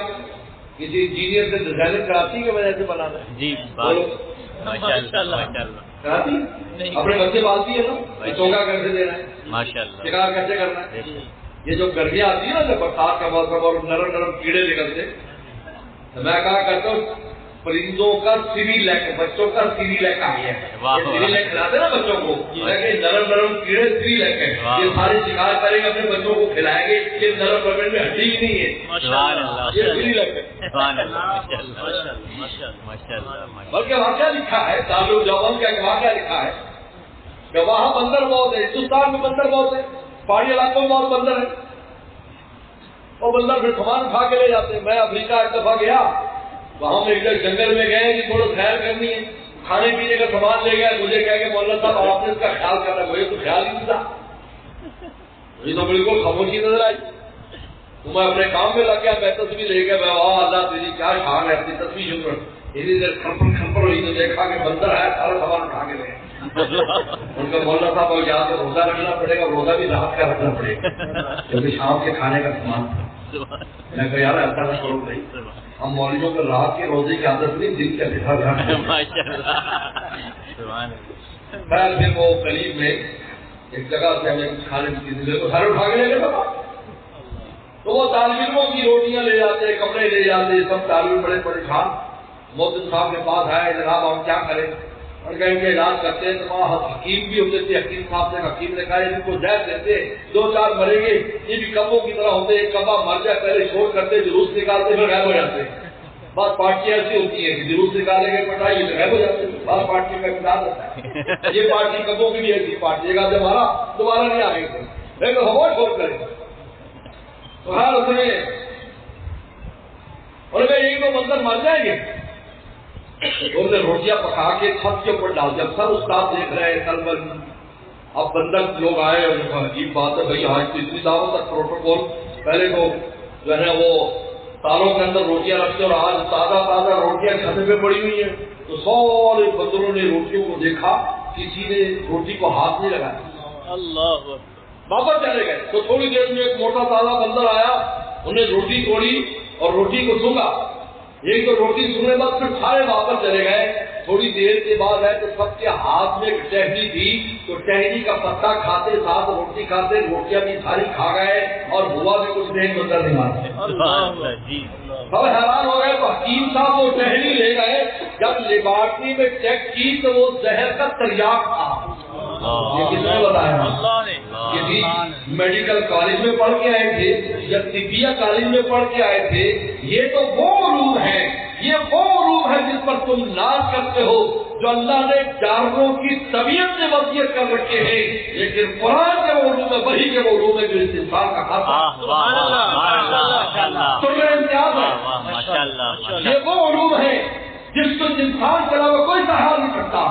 کسی انجینئر سے ڈیزائن کراتی کی وجہ سے بنانا ہے، جی ماشاءاللہ کراتی، اپنے بچے پالتی ہے نا، بچوں کا کیسے دینا ہے، ماشاءاللہ، شکار کیسے کرنا ہے۔ یہ جو گرمیاں آتی ہے نا، جب برسات کا موسم اور نرم نرم کیڑے نکلتے، تو میں کہا کرتا ہوں پرندوں کا سری لیک، بچوں کا سری لیک آ گیا ہے، سری لیک کھلاتے نا بچوں کو، نرم نرم کیڑے سری لیک ہے، یہ سارے شکار کریں گے، اپنے بچوں کو کھلائیں گے، یہ نرم پرمنٹ میں ہڈی ہی نہیں ہے، سبحان اللہ، یہ سری لیک ہے۔ سبحان اللہ، ماشاءاللہ، بلکہ واقعہ لکھا ہے تعلق جوان کا، واقعہ لکھا ہے کہ وہاں بندر بہت ہے، ہندوستان میں بندر بہت ہے، پہاڑی علاقوں میں بہت بندر ہے، اور بندر پھر سامان کھا کے لے جاتے ہیں۔ میں افریقہ ایک دفعہ گیا، وہاں میں ادھر جنگل میں گئے کہ تھوڑا سیر کرنی ہے، کھانے پینے کا سامان لے گئے، مجھے کہہ کے مولانا صاحب آپ نے اس کا خیال کرنا، مجھے تو خیال ہی نہیں تھا، مجھے تو بالکل خاموشی نظر آئی، تو میں اپنے کام میں لگ گیا، میں تصویر لے گیا، میں واہ اللہ تیری کیا شان ہے، اپنی تصویر شروع کر، اتنی دیر کھمپر ہوئی تو دیکھا کہ بندر ہے، سارا سامان اٹھا کے لے ان کا مولانا صاحب اور یہاں سے روزہ رکھنا پڑے گا، روزہ بھی رات کا رکھنا پڑے گا کیونکہ شام کے کھانے کا سامان۔ میں کہا یار ایسا نہ کرو بھائی، ہم مولویوں کو رات کے روزے کی عادت نہیں، دن کے بٹھا خیر پھر وہ قریب میں ایک جگہ سے ہمیں کچھ کھانے کی چیزیں تو سارے اٹھا کے لے گئے، تو وہ طالب علموں کی روٹیاں لے جاتے، کپڑے لے جاتے، سب طالب علم بڑے پریشان محترم صاحب کے پاس آئے، جناب ہم کیا کریں، اور کہیں کہ علاج کرتے ہیں، تو وہاں حکیم بھی ہوتے تھے، حکیم صاحب سے حکیم نے کہا ان کو زہر دیتے، 2-4 مریں گے، یہ بھی کبوں کی طرح ہوتے، ایک کبا مر جائے پہلے شور کرتے، جلوس نکالتے پھر غائب ہو جاتے۔ بعض پارٹیاں ایسی ہوتی ہیں کہ جلوس نکالیں گے پٹائی تو غائب ہو جاتے ہیں، بعض پارٹی کا مثال ہوتا ہے، یہ پارٹی کبوں کی بھی ایسی پارٹی جگہ سے ہمارا دوبارہ نہیں آئے گا، لیکن ہم شور کریں تو ہر اس میں اور یہی تو منظر مر جائیں گے، انہوں نے روٹیاں پکا کے چھت کے اوپر ڈال دیا، سب استاد دیکھ رہے ہیں، طلبہ اب بندر لوگ آئے اور کہا عجیب بات ہے بھائی آج تو اتنی دعوت تک پروٹوکول، پہلے تو جو ہے وہ تالوں کے اندر روٹیاں رکھتے اور آج تازہ تازہ روٹیاں کھانے پہ پڑی ہوئی ہیں. تو سارے بندروں نے روٹیوں کو دیکھا، کسی نے روٹی کو ہاتھ نہیں لگایا، اللہ واپس چلے گئے. تو تھوڑی دیر میں ایک موٹا تازہ بندر آیا، انہیں روٹی توڑی اور روٹی کو سونگا. ایک تو روٹی سننے بعد پھر سارے واپس چلے گئے. تھوڑی دیر کے بعد ہے تو سب کے ہاتھ میں ایک ٹہنی تھی، تو ٹہنی کا پتا کھاتے ساتھ روٹی کھاتے، روٹیاں بھی ساری کھا گئے اور ہوا بھی کچھ نہیں، بندر نہیں مارتے. سب حیران ہو گئے. تو حکیم صاحب وہ ٹہنی لے گئے، جب لیبارٹری میں چیک کی تو وہ زہر کا تریاق تھا. یہ کس نے بتایا؟ کسی میڈیکل کالج میں پڑھ کے آئے تھے یا طبیہ کالج میں پڑھ کے آئے تھے؟ یہ تو وہ علوم ہے، یہ وہ علوم ہے جس پر تم ناز کرتے ہو، جو اللہ نے جانوروں کی طبیعت سے وصیت کر رکھے ہیں. لیکن قرآن کے وہ علوم ہے، وحی کے وہ علوم ہے جو اس انسان کا خاصا ہے. یہ وہ علوم ہے جس کو انسان کے علاوہ کوئی سہارا نہیں کرتا.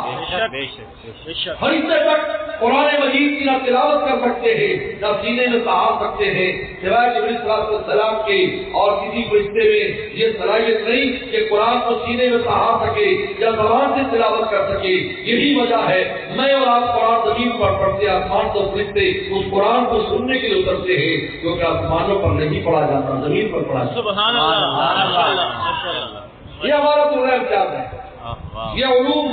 فرشتے تک قرآن مجید کی نہ تلاوت کر سکتے ہیں، نہ سینے میں سہار سکتے ہیں، سوائے جبریل صلی اللہ علیہ وسلم کے. اور کسی فرشتے میں یہ صلاحیت نہیں کہ قرآن کو سینے میں سہار سکے یا زبان سے تلاوت کر سکے. یہی وجہ ہے میں اور آپ قرآن زمین پر پڑھتے، آسمان کو فرشتے اس قرآن کو سننے کے لیے اترتے ہیں، کیونکہ آسمانوں پر نہیں پڑھا جاتا، زمین پر پڑھا جاتا. سبحان اللہ. یہ ہمارا تو امتیاز ہے. یہ علوم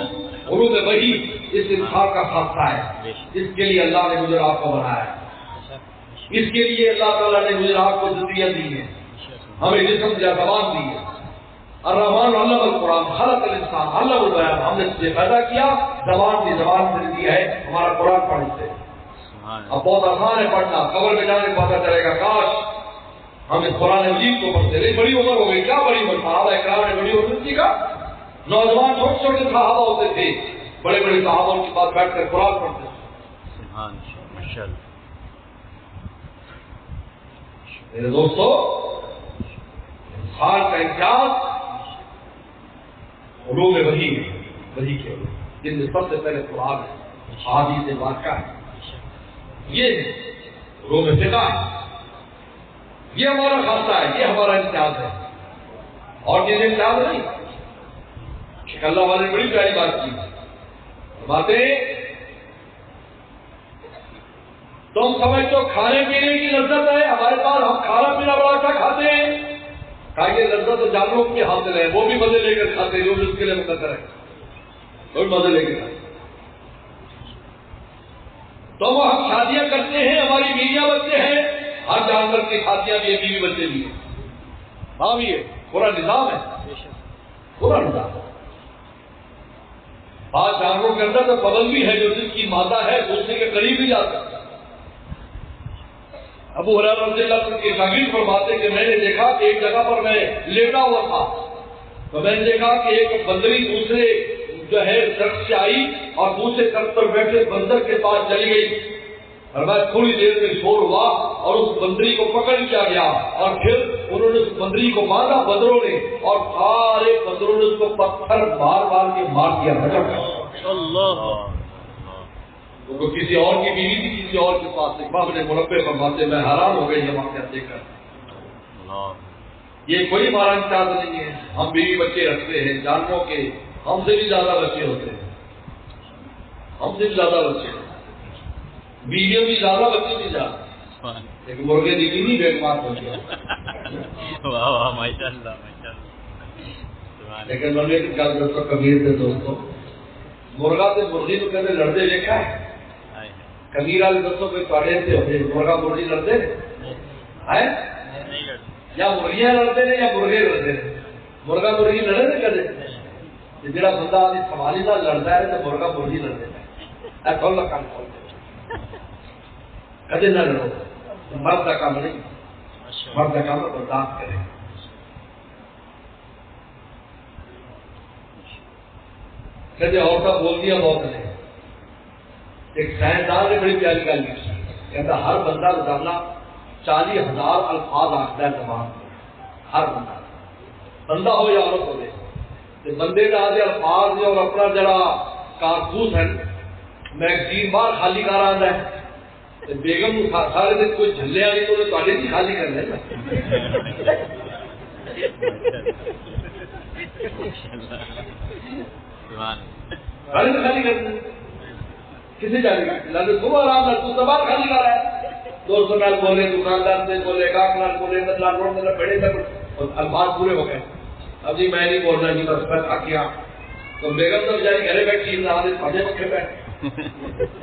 وحی اس انسان کا خاصہ ہے. اس کے لیے اللہ نے مجھے آپ کو بنایا ہے، اس کے لیے اللہ تعالیٰ نے مجھے آپ کو زندگیاں دی ہیں، ہمیں جسم یا زبان دی ہے. الرحمن علم القرآن خلق الانسان علم البیان. ہم نے اس سے پیدا کیا، زبان سے دی ہے ہمارا قرآن پڑھنے سے. اب بہت آسان ہے پڑھنا، قبر میں جانے پتہ چلے گا کاش ہم اس قرآن مجید کو پڑھتے. نہیں بڑی عمر ہو گئی، کیا بڑی عمر؟ صحابہ اکرام نے بڑی عمر سیکھا. نوجوان چھوٹے چھوٹے صحابہ ہوتے تھے، بڑے بڑے صحابوں کے پاس بیٹھ کر قرآن پڑھتے تھے. میرے دوستو، انسان کا امتیاز علوم وحی ہے، وحی کے علوم جن میں سب سے پہلے قرآن ہے، احادیث واقعہ ہے. یہ علوم فقہ ہے. یہ ہمارا خاصہ ہے، یہ ہمارا امتیاز ہے. اور چیزیں امتیاز نہیں. اللہ والے نے بڑی پیاری بات کی، باتیں تم سمجھتے ہو کھانے پینے کی لذت ہے ہمارے پاس، ہم کھانا پینا بڑا اچھا کھاتے ہیں. کہا یہ لذت تو جانوروں کے حاصل ہے، وہ بھی مزے لے کر کھاتے ہیں، جو بھی اس کے لیے مقدر ہے، وہ بھی مزے لے کے کھاتے. تو وہ ہم شادیاں کرتے ہیں، ہماری بیویاں بچے ہیں، ہر جانور کی شادیاں بھی ہے، بیوی بچے بھی ہیں. ہاں بھی ہے، پورا نظام ہے، پورا نظام. بعض جانوروں کے اندر تو پابندی ہے، جو جس کی مادہ ہے دوسرے کے قریب بھی جا سکتا. ابو ہریرہ رضی اللہ عنہ کے شاگرد فرماتے کہ میں نے دیکھا کہ ایک جگہ پر میں لیٹا ہوا تھا، تو میں نے دیکھا کہ ایک بندری دوسرے جو ہے درخت سے آئی اور دوسرے درخت پر بیٹھے بندر کے پاس چلی گئی. اور میں تھوڑی دیر میں شور ہوا اور اس بندری کو پکڑ لیا گیا، اور پھر انہوں نے اس بندری کو باندھا بندروں نے، اور سارے بندروں نے اس کو پتھر مار مار کے مار دیا. تو کسی اور کی بیوی تھی، کسی اور کے پاس امام نے مربع فرماتے میں حیران ہو گئی یہ واقعہ دیکھ کر. یہ کوئی ہمارا امتیاز نہیں ہے. ہم بیوی بچے رکھتے ہیں، جانوروں کے ہم سے بھی زیادہ بچے ہوتے ہیں، ہم سے بھی زیادہ بچے ہوتے ہیں، بیویوں بھی زیادہ بچے بھی زیادہ، لیکن مرغے دیکھی نہیں بے مار ہو گیا. لیکن مرغے کی گل دوستوں کبیر تھے دوستوں، مرغا سے مرغی تو کہتے لڑتے دیکھا ہے. کبیر والے دوستوں کو پڑھے تھے مرغا مرغی لڑتے ہیں، یا مرغیاں لڑتے ہیں یا مرغے لڑتے ہیں. مرغا مرغی لڑے تھے کدے؟ جڑا بندہ آدمی سنبھالی نہ لڑتا ہے تو مرغا مرغی لڑتے ہیں. کھول کا کام کدے نہ لڑو، مرد کا کام نہیں، مرد کا کام برداشت کرے. کہتے عورتیں بول دیا بہت نہیں. ایک سائنسدان نے بڑی پیاری گل کی، کہتا ہر بندہ روزانہ 40,000 الفاظ آخر ہے زبان میں. ہر بندہ ہو یا عورت ہو، بندے کا آدھے الفاظ اور اپنا جڑا کارتوس ہے میگزین بار خالی کر آتا ہے بیگم سارے دن کوئی جھلے والی تو نہیں خالی کر لیں خالی کر دیں کسی جانے گا صبح آرام تو سوال خالی کر رہا ہے دوستوں نال بولے دکاندار سے بولے گاہک نال بولے روڈ میں بیٹھے تک الفاظ پورے ہو گئے اب جی میں نہیں بولنا جی بس میں تھک گیا تو بیگم تو بیچاری گھرے بیٹھی پھٹے پکے بیٹھے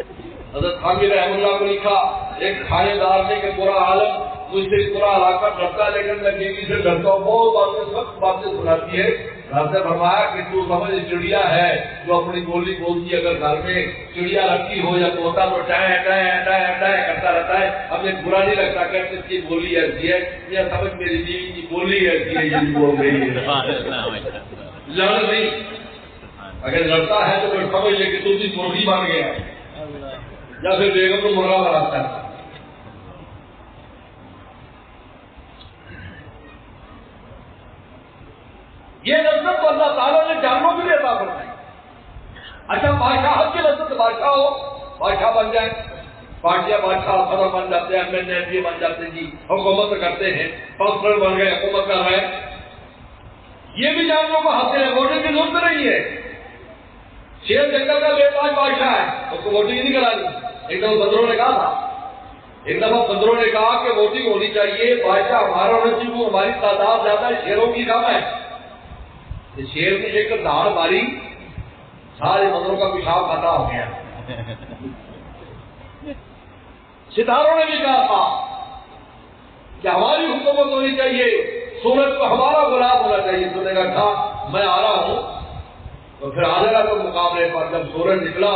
حضرت خامد رحم اللہ کو لکھا ایک کھانے دار نے کہ پورا عالم مجھ سے پورا علاقہ ڈرتا ہے لیکن میں بیوی سے ڈرتا ہوں بہت باتیں سخت باتیں سناتی ہے رات نے فرمایا کہ تو سمجھ چڑیا ہے جو اپنی بولی بولتی ہے اگر گھر میں چڑیا لگتی ہو یا طوطا تو ٹائیں کرتا رہتا ہے ہمیں برا نہیں لگتا کہ اس کی بولی ایسی ہے یا سمجھ میری بیوی کی بولی ایسی ہے یہ بول رہی ہے لڑ نہیں اگر لڑتا ہے تو پھر سمجھ لے کہ تو بھی مرغی بن گیا یا پھر بیگم کو مرغا بناتا ہے یہ لذت تو اللہ تعالیٰ نے جانوروں کے لیے عطا فرمائی اچھا بادشاہت کی لذت بادشاہ ہو بادشاہ بن جائے پارٹیاں بادشاہ صدر بن جاتے ہیں ایم ایل اے بن جاتے ہیں جی حکومت کرتے ہیں کونسلر بن گئے حکومت کر رہے ہیں یہ بھی جانوروں کو حاصل ہے ووٹنگ کی ضرورت نہیں ہے شیر جنگل کا بے تاج بادشاہ ہے اس کو ووٹنگ نہیں کرانی ایک دفعہ بندروں نے کہا تھا ایک دفعہ بندروں نے کہا کہ ووٹنگ ہونی چاہیے بادشاہ ہمارا ہونا چاہیے ہماری تعداد زیادہ ہے شیروں کی کم ہے شیر نے ایک دھاڑ ماری سارے بندروں کا پیشاب کھاتا ہو گیا ستاروں نے بھی کہا تھا کہ ہماری حکومت ہونی چاہیے سورج کو ہمارا غلام ہونا چاہیے تو نے کہا میں آ رہا ہوں تو پھر آ جائے گا تو مقابلے پر جب سورج نکلا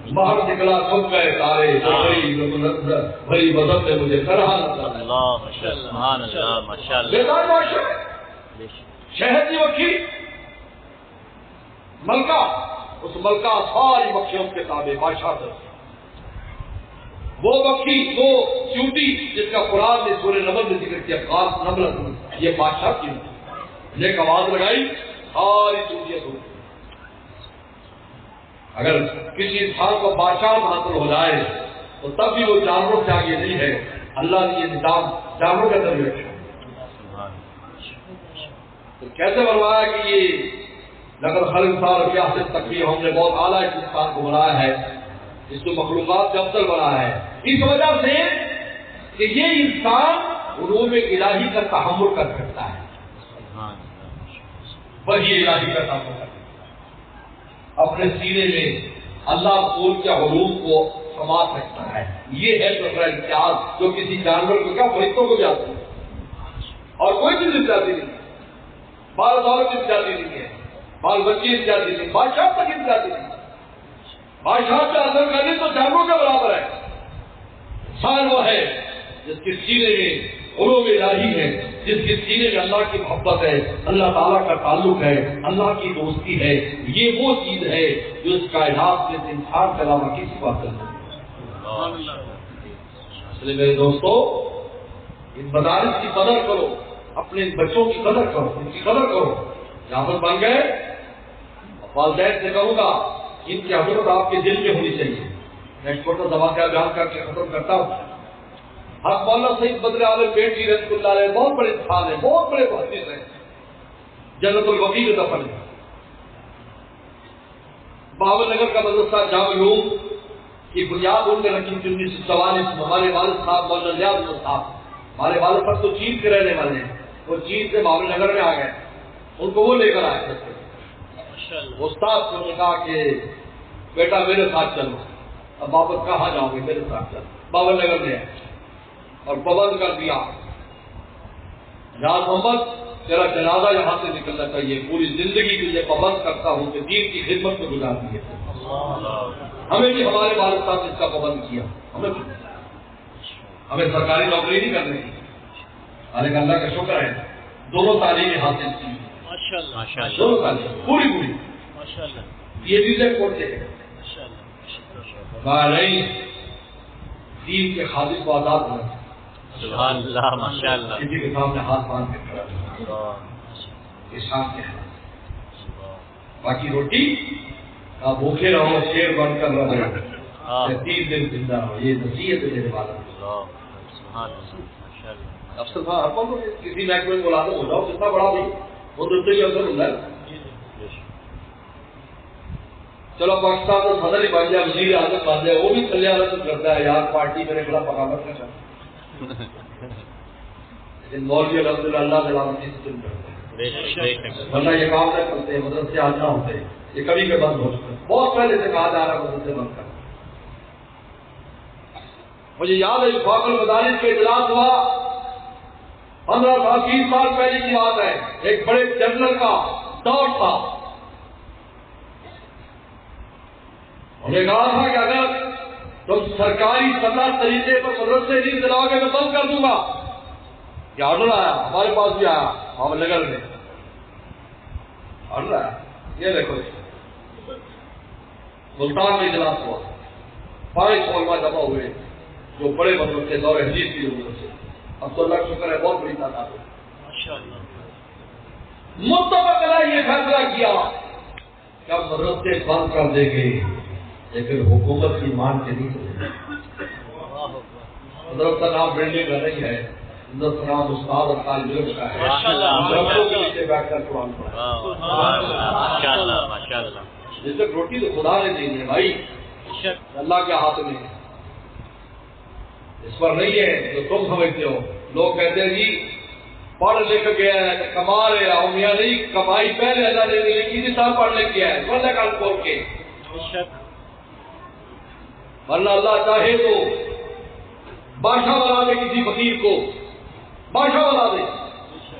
باہر نکلا سب گئے تارے بڑی مدد نے مجھے شہر کی مکھی ملکہ اس ملکہ ساری مکھیوں کے تابع بادشاہ تھا وہ مکھی وہ چیونٹی جس کا قرآن نے سورہ نمل میں ذکر کیا خاص نمل یہ بادشاہ کی ایک آواز لگائی ساری چیونٹیاں دو اگر کسی انسان کو بادشاہ حاصل ہو جائے تو تب بھی وہ جانوروں سے آگے نہیں ہے اللہ نے یہ نظام جانوروں کے اندر بھی رکھا تو کیسے بنوایا کہ یہ نقل ہر انسان اور ریاست تقریر ہم نے بہت اعلیٰ اس انسان کو بنایا ہے اس کو مخلوقات سے افضل بنایا ہے اس وجہ سے کہ یہ انسان علوم الہی کا تحمل کر سکتا ہے وہی الہی کا تحمل کر سکتا ہے اپنے سینے میں اللہ قول کے علوم کو سما سکتا ہے یہ ہے دوسرا امتیاز جو کسی جانور کو کیا فرشتوں کو بھی آتا ہے اور کوئی چیز امتیازی نہیں ہے بال دولت امتیازی نہیں ہے بال بچی امتیازی نہیں بادشاہ تک امتیازی نہیں بادشاہ کا اثر کرنے تو جانوروں کے برابر ہے انسان وہ ہے جس کے سینے میں علوم الہی ہے جس کے سینے میں اللہ کی محبت ہے اللہ تعالیٰ کا تعلق ہے اللہ کی دوستی ہے یہ وہ چیز ہے جو اس کائنات میں انسان کے علاوہ کسی بات نہیں اس لیے میرے دوستو ان مدارس کی قدر کرو اپنے بچوں کی قدر کرو ان کی قدر کرو یہاں پر بن گئے والدین سے کہوں گا ان کی حضرت آپ کے دل میں ہونی چاہیے میں چھوٹا سا بیان کر کے ختم کرتا ہوں حق مولانا سید بدر عالم بیٹی رحمۃ اللہ علیہ بہت بڑے انسان ہیں بہت بڑے محدث ہیں جنت البقیع میں دفن ہے بہاول نگر کا مدرسہ جامع علوم کی بنیاد ان نے رکھی تھی 1944 میں ہمارے والد صاحب مولانا نیاز احمد صاحب ہمارے والد صاحب تو چین کے رہنے والے ہیں وہ چین سے بہاول نگر میں آ گئے ان کو وہ لے کر آئے استاد سے نے کہا کہ بیٹا میرے ساتھ چلو اب واپس کہاں جاؤ گے میرے ساتھ چلو بہاول نگر میں اور پابند کر دیا یاد محمد تیرا جنازہ یہاں سے نکلنا چاہیے پوری زندگی تجھے پابند کرتا ہوں کہ دین کی خدمت میں گزار دیے ہمیں بھی ہمارے والد صاحب نے اس کا پابند کیا ہمیں سرکاری نوکری نہیں کرنی تھی لیکن اللہ کا شکر ہے دونوں تعلیمیں حاصل کی دونوں تعلیم پوری یہ چیزیں پڑھتے ہیں نہیں دین کے خادم کو آزاد ہونا سبحان اللہ ماشاءاللہ کسی کے سامنے ہاتھ باندھ کے کھڑا اس کے ہاتھ باقی روٹی آپ بھوکے رہو شیر بن کر رہو 3 دن زندہ رہو، یہ نصیحت دینے والا افسر صاحب ہر کو کسی محکمے میں ملازم ہو جاؤ جتنا بڑا بھی وہ دوسرے ہی افسر ہوتا ہے. چلو پاکستان کا صدر ہی بن جائے، وزیر اعظم بن جائے، وہ بھی چلے والا کچھ کرتا ہے یار پارٹی میرے بڑا بغاوت کا لیکن مولوی الحمدللہ اللہ دلالتی سے چل کرتے ہیں، ورنہ یہ کام نہ کرتے، مدرسے آج نہ ہوتے، یہ کبھی کے بند ہو چکے. بہت پہلے سے کہا جا رہا مدرسے بند کر. مجھے یاد ہے وفاق المدارس کے اجلاس ہوا 15 سال 20 سال پہلے کی بات ہے. ایک بڑے جنرل کا دور تھا. انہوں نے کہا تھا کہ اگر تم سرکاری سطح طریقے پر مدرسے نہیں دلاؤ گے میں بند کر دوں گا. یہ آرڈر آیا، ہمارے پاس بھی آیا، ہم نگر میں آرڈر آیا. یہ دیکھو ملتان میں اجلاس ہوا، 5 علماء جمع ہوئے جو بڑے مدرسے دور حدیث کی ضرورت سے. اب تو اللہ کا شکر ہے بہت بڑی تعداد ہے. متفق علیہ یہ فیصلہ کیا کہ اب مدرسے بند کر دیں گے لیکن حکومت کی مان کے نہیں چلے. مدرسہ کا نام بلڈنگ کا نہیں ہے، مدرسہ کا نام استاد اور طالب علم کا ہے. درختوں کے نیچے بیٹھ کر قرآن پڑھا. جس تک روٹی تو خدا نے دینی ہے بھائی، اللہ کے ہاتھ میں ہے، اس پر نہیں ہے جو تم سمجھتے ہو. لوگ کہتے ہیں جی پڑھ لکھ گیا ہے کما رہے ہیں، میاں نہیں کمائی پہلے اللہ نے دی، کسی سال پڑھ لکھ گیا ہے ورنہ کال کھول کے، ورنہ اللہ چاہے تو بادشاہ بنا دے کسی فقیر کو، بادشاہ بنا دے.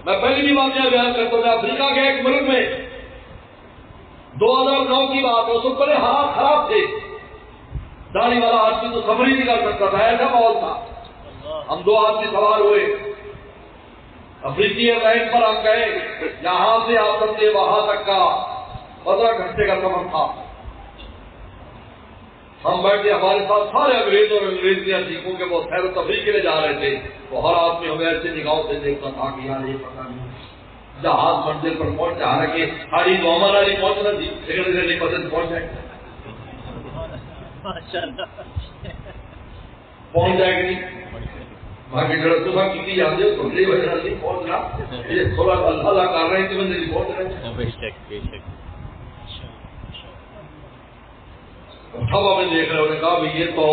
میں پہلی بھی بات بیان کرتا ہوں، افریقہ کے ایک ملک میں 2009 کی بات ہے، اس وقت بڑے حالات خراب تھے، داڑھی والا آدمی تو سفر ہی نہیں کر سکتا تھا، ایسا ماحول تھا. ہم 2 آدمی سوار ہوئے، افریقی لائن پر ہم گئے، یہاں سے آدم سے وہاں تک کا 15 گھنٹے کا سفر تھا. ہم بیٹھے، ہمارے ساتھ سارے انگریز اور انگریزیاں سیکھوں کے وہ سیر و تفریح کے لیے جا رہے تھے. وہ ہر آدمی ہمیں ایسے نگاہوں سے دیکھتا تھا کہ یار یہ پتہ نہیں جہاز منزل پر پہنچ جا رہا کہ ہاری محمد علی پہنچنا تھی لیکن نہیں پسند پہنچ جائے پہنچ جائے گی. باقی جڑا صبح کی جاتے ہو تو نہیں وجہ نہیں پہنچنا، یہ تھوڑا اللہ کر رہے ہیں کہ بندے نہیں پہنچ رہے. سب ہمیں دیکھ رہے، انہوں نے کہا بھائی یہ تو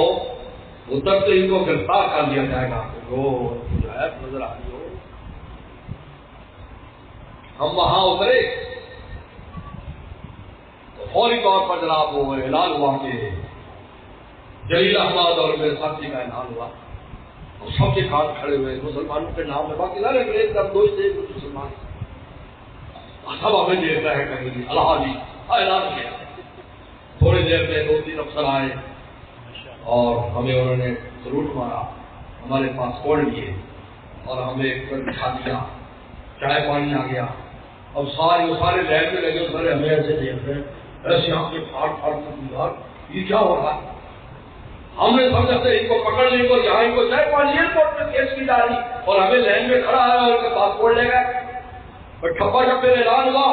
ادھر سے ان کو گرفتار کر دیا جائے گا. نظر آ رہی ہو. ہم وہاں اترے تو فوری طور پر جناب وہ اعلان ہوا کہ جلیل احمد اور میرے ساتھی کا اعلان ہوا. اور سب کے ہاتھ کھڑے ہوئے مسلمانوں کے نام میں، باقی سارے انگریز کا دوست تھے کچھ مسلمان. سب ہمیں دیکھ رہے ہیں کہیں اللہ جی اعلان کیا. تھوڑی دیر میں 2-3 افسر آئے اور ہمیں انہوں نے سلوٹ مارا، ہمارے پاسپورٹ لیے اور ہمیں ایک بٹھا دیا، چائے پانی آ گیا. اب سارے لائن میں لگے، سارے ہمیں ایسے دیکھ رہے ہیں، ایسے یہاں پہ پھاڑ یہ کیا ہو رہا ہے. ہم نے سمجھا تھا ان کو پکڑ لیں گے، یہاں ان کو چائے پانی ایئرپورٹ میں کیس کی جا رہی اور ہمیں لائن میں کھڑا ہے اور ان کے پاسپورٹ لے گئے. اور ٹھپا جب پھر اعلان ہوا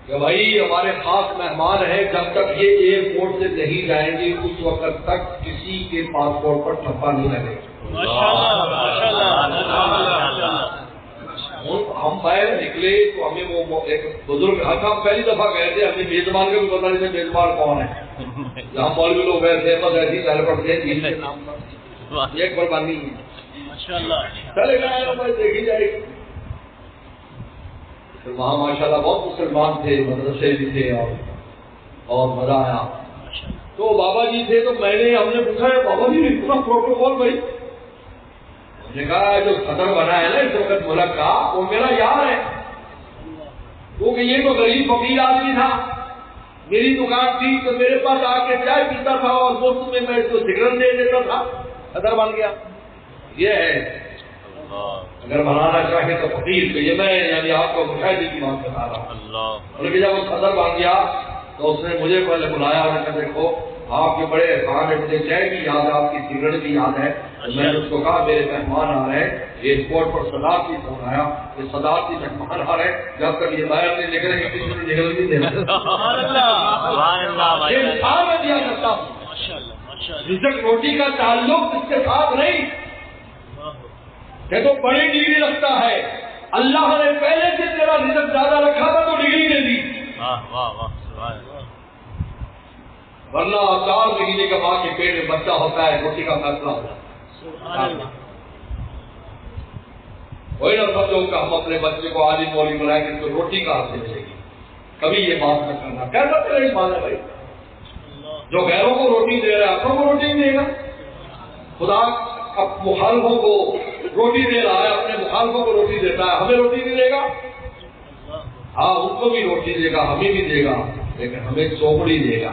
کہ بھائی ہمارے خاص مہمان ہیں، جب تک یہ ایئرپورٹ سے نہیں جائیں گے اس وقت تک کسی کے پاسپورٹ پر ٹھپا نہیں لگے. ہم باہر نکلے تو ہمیں وہ ایک بزرگ، ہم پہلی دفعہ گئے تھے، ہمیں میزبان کا بھی پتا نہیں تھا میزبان کون ہے. جہاں مولوی لوگ گئے تھے بس ایسی پہلے پڑتے ہیں ایک قربانی چلے گئے دیکھی جائے گی. وہاں ماشاءاللہ بہت مسلمان تھے، مدرسے بھی تھے اور مزہ آیا. تو بابا جی تھے تو ہم نے پوچھا ہے بابا جی اتنا پروٹوکول بھائی. نے کہا جو صدر بنا ہے نا اس وقت ملک کا وہ میرا یار ہے، کیونکہ یہ تو غریب فقیر آدمی تھا، میری دکان تھی تو میرے پاس آ کے چائے پیتا تھا اور مفت میں اس کو سگریٹ دے دیتا تھا، صدر بن گیا. یہ ہے اگر بنانا چاہے تو فقیر کو. یہ میں یعنی آپ کو مشاہدے کی بات بتا رہا ہوں. لیکن جب وہ صدر بن گیا تو اس نے مجھے پہلے بلایا اور کہا دیکھو آپ کے بڑے احسان ہے، مجھے چائے کی یاد ہے، آپ کی سگریٹ کی یاد ہے، میں نے اس کو کہا میرے مہمان آ رہے ہیں، یہ اسپورٹ پر صدارتی فون آیا، یہ صدارتی مہمان آ رہے ہیں، جب تک یہ باہر نہیں نکلیں گے کسی نے نکل نہیں دینا۔ یہ انسان میں دیا کرتا ہوں، رزق روٹی کا تعلق اس کے ساتھ نہیں کہ تو بڑی ڈگری رکھتا ہے، اللہ نے پہلے سے تیرا رزق زیادہ رکھا تھا تو ڈگری دے دی، ورنہ 4 مہینے کا ماں کے پیٹ میں بچہ ہوتا ہے، روٹی کا فیصلہ ہوتا ہے۔ وہی نہ سمجھو کہ ہم اپنے بچے کو عالم مولی بنائیں گے تو روٹی کہاں سے ملے گی، کبھی یہ بات نہ کرنا۔ کیسا تیرا ایمان ہے بھائی، جو غیروں کو روٹی دے رہا ہے اپنوں کو روٹی نہیں دے گا؟ خدا اب مخالفوں کو روٹی دے رہا ہے، اپنے مخالفوں کو روٹی دیتا ہے، ہمیں روٹی نہیں دے گا؟ ہاں ان کو بھی روٹی دے گا، ہمیں بھی دے گا، لیکن ہمیں چوپڑی دے گا۔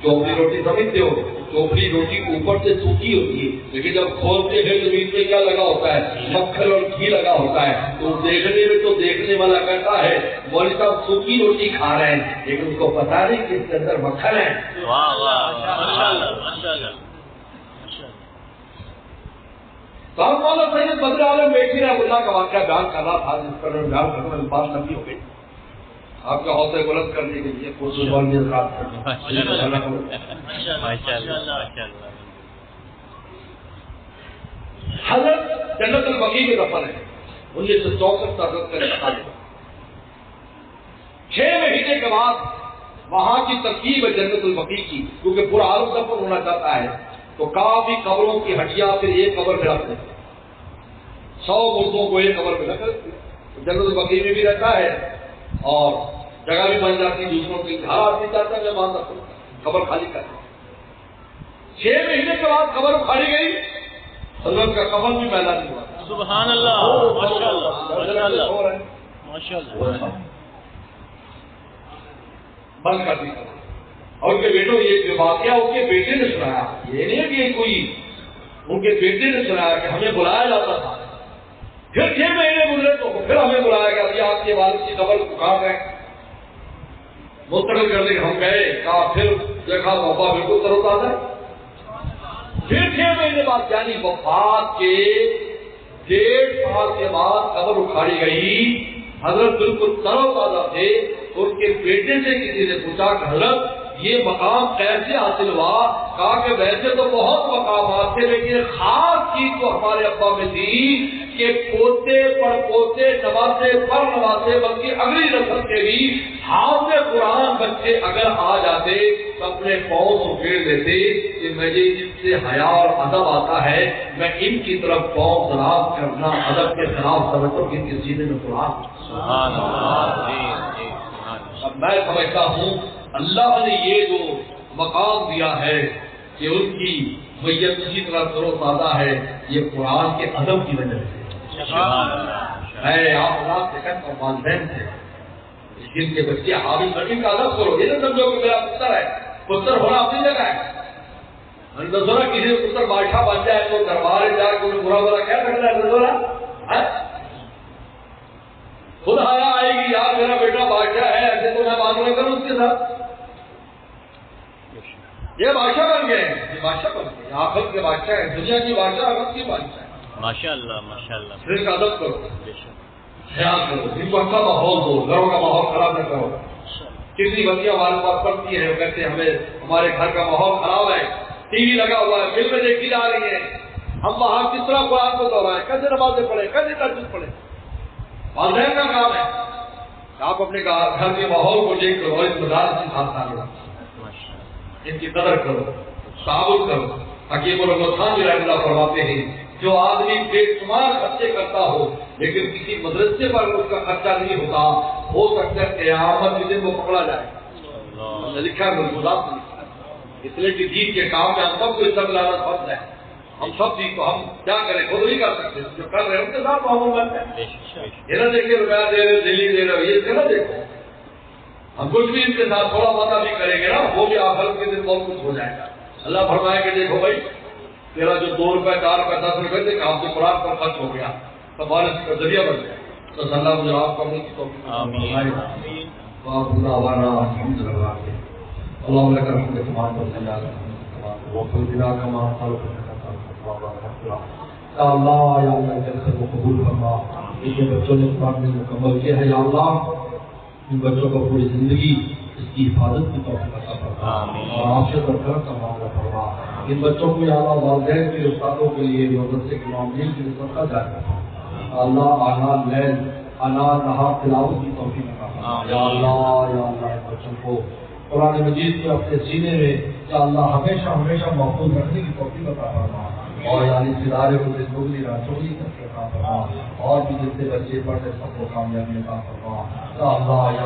چوپڑی روٹی سمجھتے ہو؟ چوپڑی روٹی اوپر سے سوکھی ہوتی ہے، لیکن جب کھولتے ہیں تو بیچ میں کیا لگا ہوتا ہے؟ مکھن اور گھی لگا ہوتا ہے۔ تو دیکھنے میں تو دیکھنے والا کہتا ہے مولوی صاحب سوکھی روٹی کھا رہے ہیں، لیکن اس کو پتا نہیں کہ اس کے اندر مکھن ہے۔ تو ہم مولانا سید بدر عالم بیٹھی رحمۃ اللہ کا واقعہ بیان کر رہا تھا، جس پر میں بیان کرنے میں بات نبی ہو گئی آپ کا حوصلہ بلند کرنے کے لیے حضرت جنت البقیع میں دفن ہے، 1964 کا انتقال ہے۔ 6 مہینے کے بعد وہاں کی ترکیب ہے جنت البقیع کی، کیونکہ پورا عالم دفن ہونا چاہتا ہے تو کافی قبروں کی ہڈیاں پھر ایک قبر میں رکھتے ہیں، 100 مردوں کو ایک قبر میں رکھتے ہیں۔ جنت البقیع میں بھی رہتا ہے اور جگہ بھی بن جاتی، دوسروں کے گھر آدمی چاہتا ہے مہمان رکھو، قبر خالی کر۔ 6 مہینے کے بعد قبر اکھاڑی گئی، حضرت کا کفن بھی میلا نہیں ہوا۔ سبحان اللہ، ماشاءاللہ بند کر دی۔ اور ان کے بیٹوں یہ جو واقعہ ان کے بیٹے نے سنایا، یہ نہیں کہ کوئی ان کے بیٹے نے سنایا کہ ہمیں بلایا جاتا تھا، پھر 6 مہینے گزرے تو پھر ہمیں بلایا گیا کہ آپ کے والد کی قبر اکھاڑ رہے ہیں، مستقل کرنے کے ہم گئے، کہا پھر دیکھا وفا بالکل تر و تازہ ہے۔ پھر 6 مہینے بعد یعنی وفات کے 1.5 سال کے بعد قبر اکھاڑی گئی، حضرت بالکل تر و تازہ تھے۔ ان کے بیٹے سے کسی نے پوچھا کہ حضرت یہ مقام کیسے حاصل ہوا؟ کہا کہ ویسے تو بہت مقامات تھے لیکن خاص چیز تو ہمارے ابا میں تھی کہ پوتے پڑ پوتے نواسے پر نواسے بلکہ اگلی نسل کے بھی حافظ قرآن بچے اگر آ جاتے تو اپنے پاؤں سکیڑ دیتے کہ مجھے ان سے حیا اور ادب آتا ہے، میں ان کی طرف پاؤں دراز کرنا ادب کے خلاف سمجھتا ہوں کہ ان کے سینے میں قرآن۔ سبحان اللہ، اب میں سمجھتا ہوں اللہ نے یہ جو مقام دیا ہے کہ ان کی میت اسی طرح تر و تازہ ہے، یہ قرآن کے ادب کی وجہ سے۔ میں آپ اللہ سے کہتا ہوں والدین سے جن کے بچے حافظ بننے کا ادب کرو، یہ نہ سمجھو کہ میرا پتر ہے، پتر ہونا اپنی جگہ ہے۔ نظورہ کسی پتر بادشاہ بن جائے تو دربار جا کے انہیں برا برا کیا کرنا ہے؟ نظورہ خود آیا آئے گی یار میرا بیٹا بادشاہ ہے، ایسے تو میں معاملہ کروں اس کے ساتھ۔ یہ بادشاہ بن گئے، یہ بادشاہ بن گئے، آخرت کے بادشاہ ہیں، دنیا کی بادشاہ آخرت کی بادشاہ ہے۔ ماشاءاللہ ماشاءاللہ، پھر ان کا ادب کرو، خیال کرو، ان کو اچھا ماحول دو، گھروں کا ماحول خراب نہ کرو۔ کتنی بچیاں ہمارے پاس پڑھتی ہیں، وہ کہتے ہیں ہمیں ہمارے گھر کا ماحول خراب ہے، ٹی وی لگا ہوا ہے، فلمیں دیکھی جا رہی ہیں، ہم وہاں کس طرح قرآن کو دہرائیں، کیسے نمازیں پڑھیں، کیسے تہجد پڑھیں؟ والدین کا کام ہے آپ اپنے گھر کے ماحول کو دیکھ کرو اور اس مدار سے ساتھ آگے ان کی قدر کرو، تعاون کرو۔ حکیم الرحمن خان رحمۃ اللہ فرماتے ہیں جو آدمی بے شمار خرچے کرتا ہو لیکن کسی مدرسے پر اس کا خرچہ نہیں ہوتا، ہو سکتا ہے قیامت کے دن وہ پکڑا جائے۔ لکھا ہے ملفوظات میں لکھا ہے، اس لیے کہ دین کے کام میں ہم سب کو حصہ دلانا فرض ہے۔ ہم سب چیز کو ہم کیا کریں، خود نہیں کر سکتے، جو کر رہے ہیں ان کے ساتھ معمول کرتے ہیں۔ یہ نہ دیکھیں روپیہ دے رہے دلی دے رہے، یہ نہ دیکھو، ہم کچھ بھی ان کے ساتھ تھوڑا بہت بھی کریں گے نا، وہ بھی آخرت کے دن بہت کچھ ہو جائے گا۔ اللہ فرمائے کہ دیکھو بھائی تیرا جو 2 روپے 4 روپے 10 روپے تھے کام سے قرآن پر خرچ ہو گیا، تو بارش کا ذریعہ بن گیا، تو اللہ مجھے آپ کرنے کی توفیق عطا فرمائے۔ اللهم لك الحمد كما أنزلنا على محمد وصل بنا كما أرسلت یا اللہ جلسے کو قبول فرما. یہ بچوں نے قرآن میں مکمل کیا ہے یا اللہ ان بچوں کو پوری زندگی اس کی حفاظت کی توفیق عطا فرما اور عافیت اور کرم کا معاملہ فرما. ان بچوں کو یا اللہ والدین کے استادوں کے لیے مدرسے کے معاملین کے لیے صدقہ جاری فرما. اللہ آنا لیل انا نہار تلاوت کی توفیق عطا فرما. یا اللہ ان بچوں کو قرآن مجید کو اپنے سینے میں یا اللہ ہمیشہ محفوظ رکھنے کی توفیق عطا فرما اور یعنی اس ادارے کو زندگی راچولی کر کے عطا فرما اور بھی جتنے بچے پڑھتے سب کو کامیابی عطا فرما. یا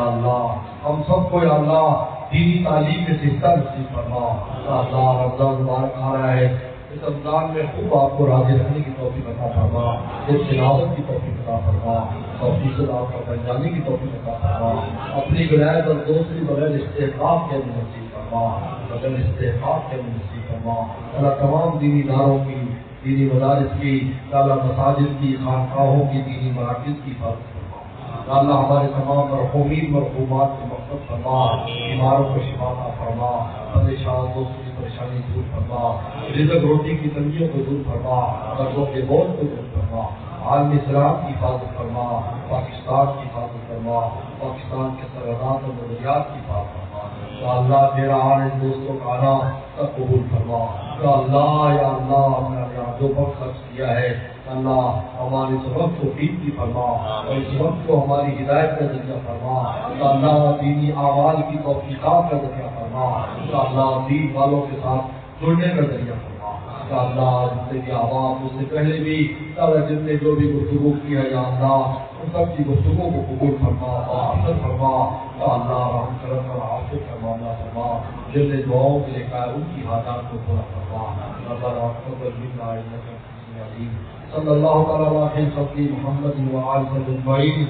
اللہ ہم سب کو یا اللہ دینی تعلیم میں حصہ نصیب فرما. یا اللہ رمضان مبارک آ رہا ہے اس رمضان میں خوب آپ کو راضی رکھنے کی توفیق عطا فرما. اس تلاوت کی توفیق عطا فرما اور فیصد آپ کا بن جانے کی توفیق عطا فرما. اپنی ولایت اور دوسری بغیر استحقاق کے نصیب فرما بغیر استحقاق کے نصیب فرما. اللہ تمام دینی اداروں کی دینی مدارس کی اللہ مساجد کی خانقاہوں کی دینی مراکز کی حفاظت فرما. اللہ ہمارے تمام مرحومین مرحومات کو مغفرت فرما. بیماروں کو شفا عطا فرما. پریشان دوستوں کی پریشانی دور فرما. رزق روٹی کی تنگیوں کو دور فرما. قرضوں کے بوجھ کو دور فرما. عالم اسلام کی حفاظت فرما. پاکستان کی حفاظت فرما. پاکستان کے سرحدات اور نظریات کی حفاظت فرما. یا اللہ میرا آنے دوستوں کا آنا سب قبول فرما. یا اللہ ہم نے یہاں جو وقت خرچ کیا ہے اللہ ہمارے اس وقت کو قیمتی فرما اور اس وقت کو ہماری ہدایت کا ذریعہ فرما. یا اللہ دینی اعمال کی توفیقات کا ذریعہ فرما. یا اللہ دین والوں کے ساتھ جڑنے کا ذریعہ فرما. یا اللہ جتنے بھی عوام اس سے پہلے بھی جن نے جو بھی گفتگو کی ہے یا اللہ ان سب کی گفتگو کو قبول فرما اور فرما. یا اللہ رحم کرم اور عافیت کا معاملہ فرما. جن نے دعاؤں کے لیے کہا ان کی حاجات کو پورا فرما. صلی اللہ تعالیٰ علیہ محمد و آلہ اجمعین.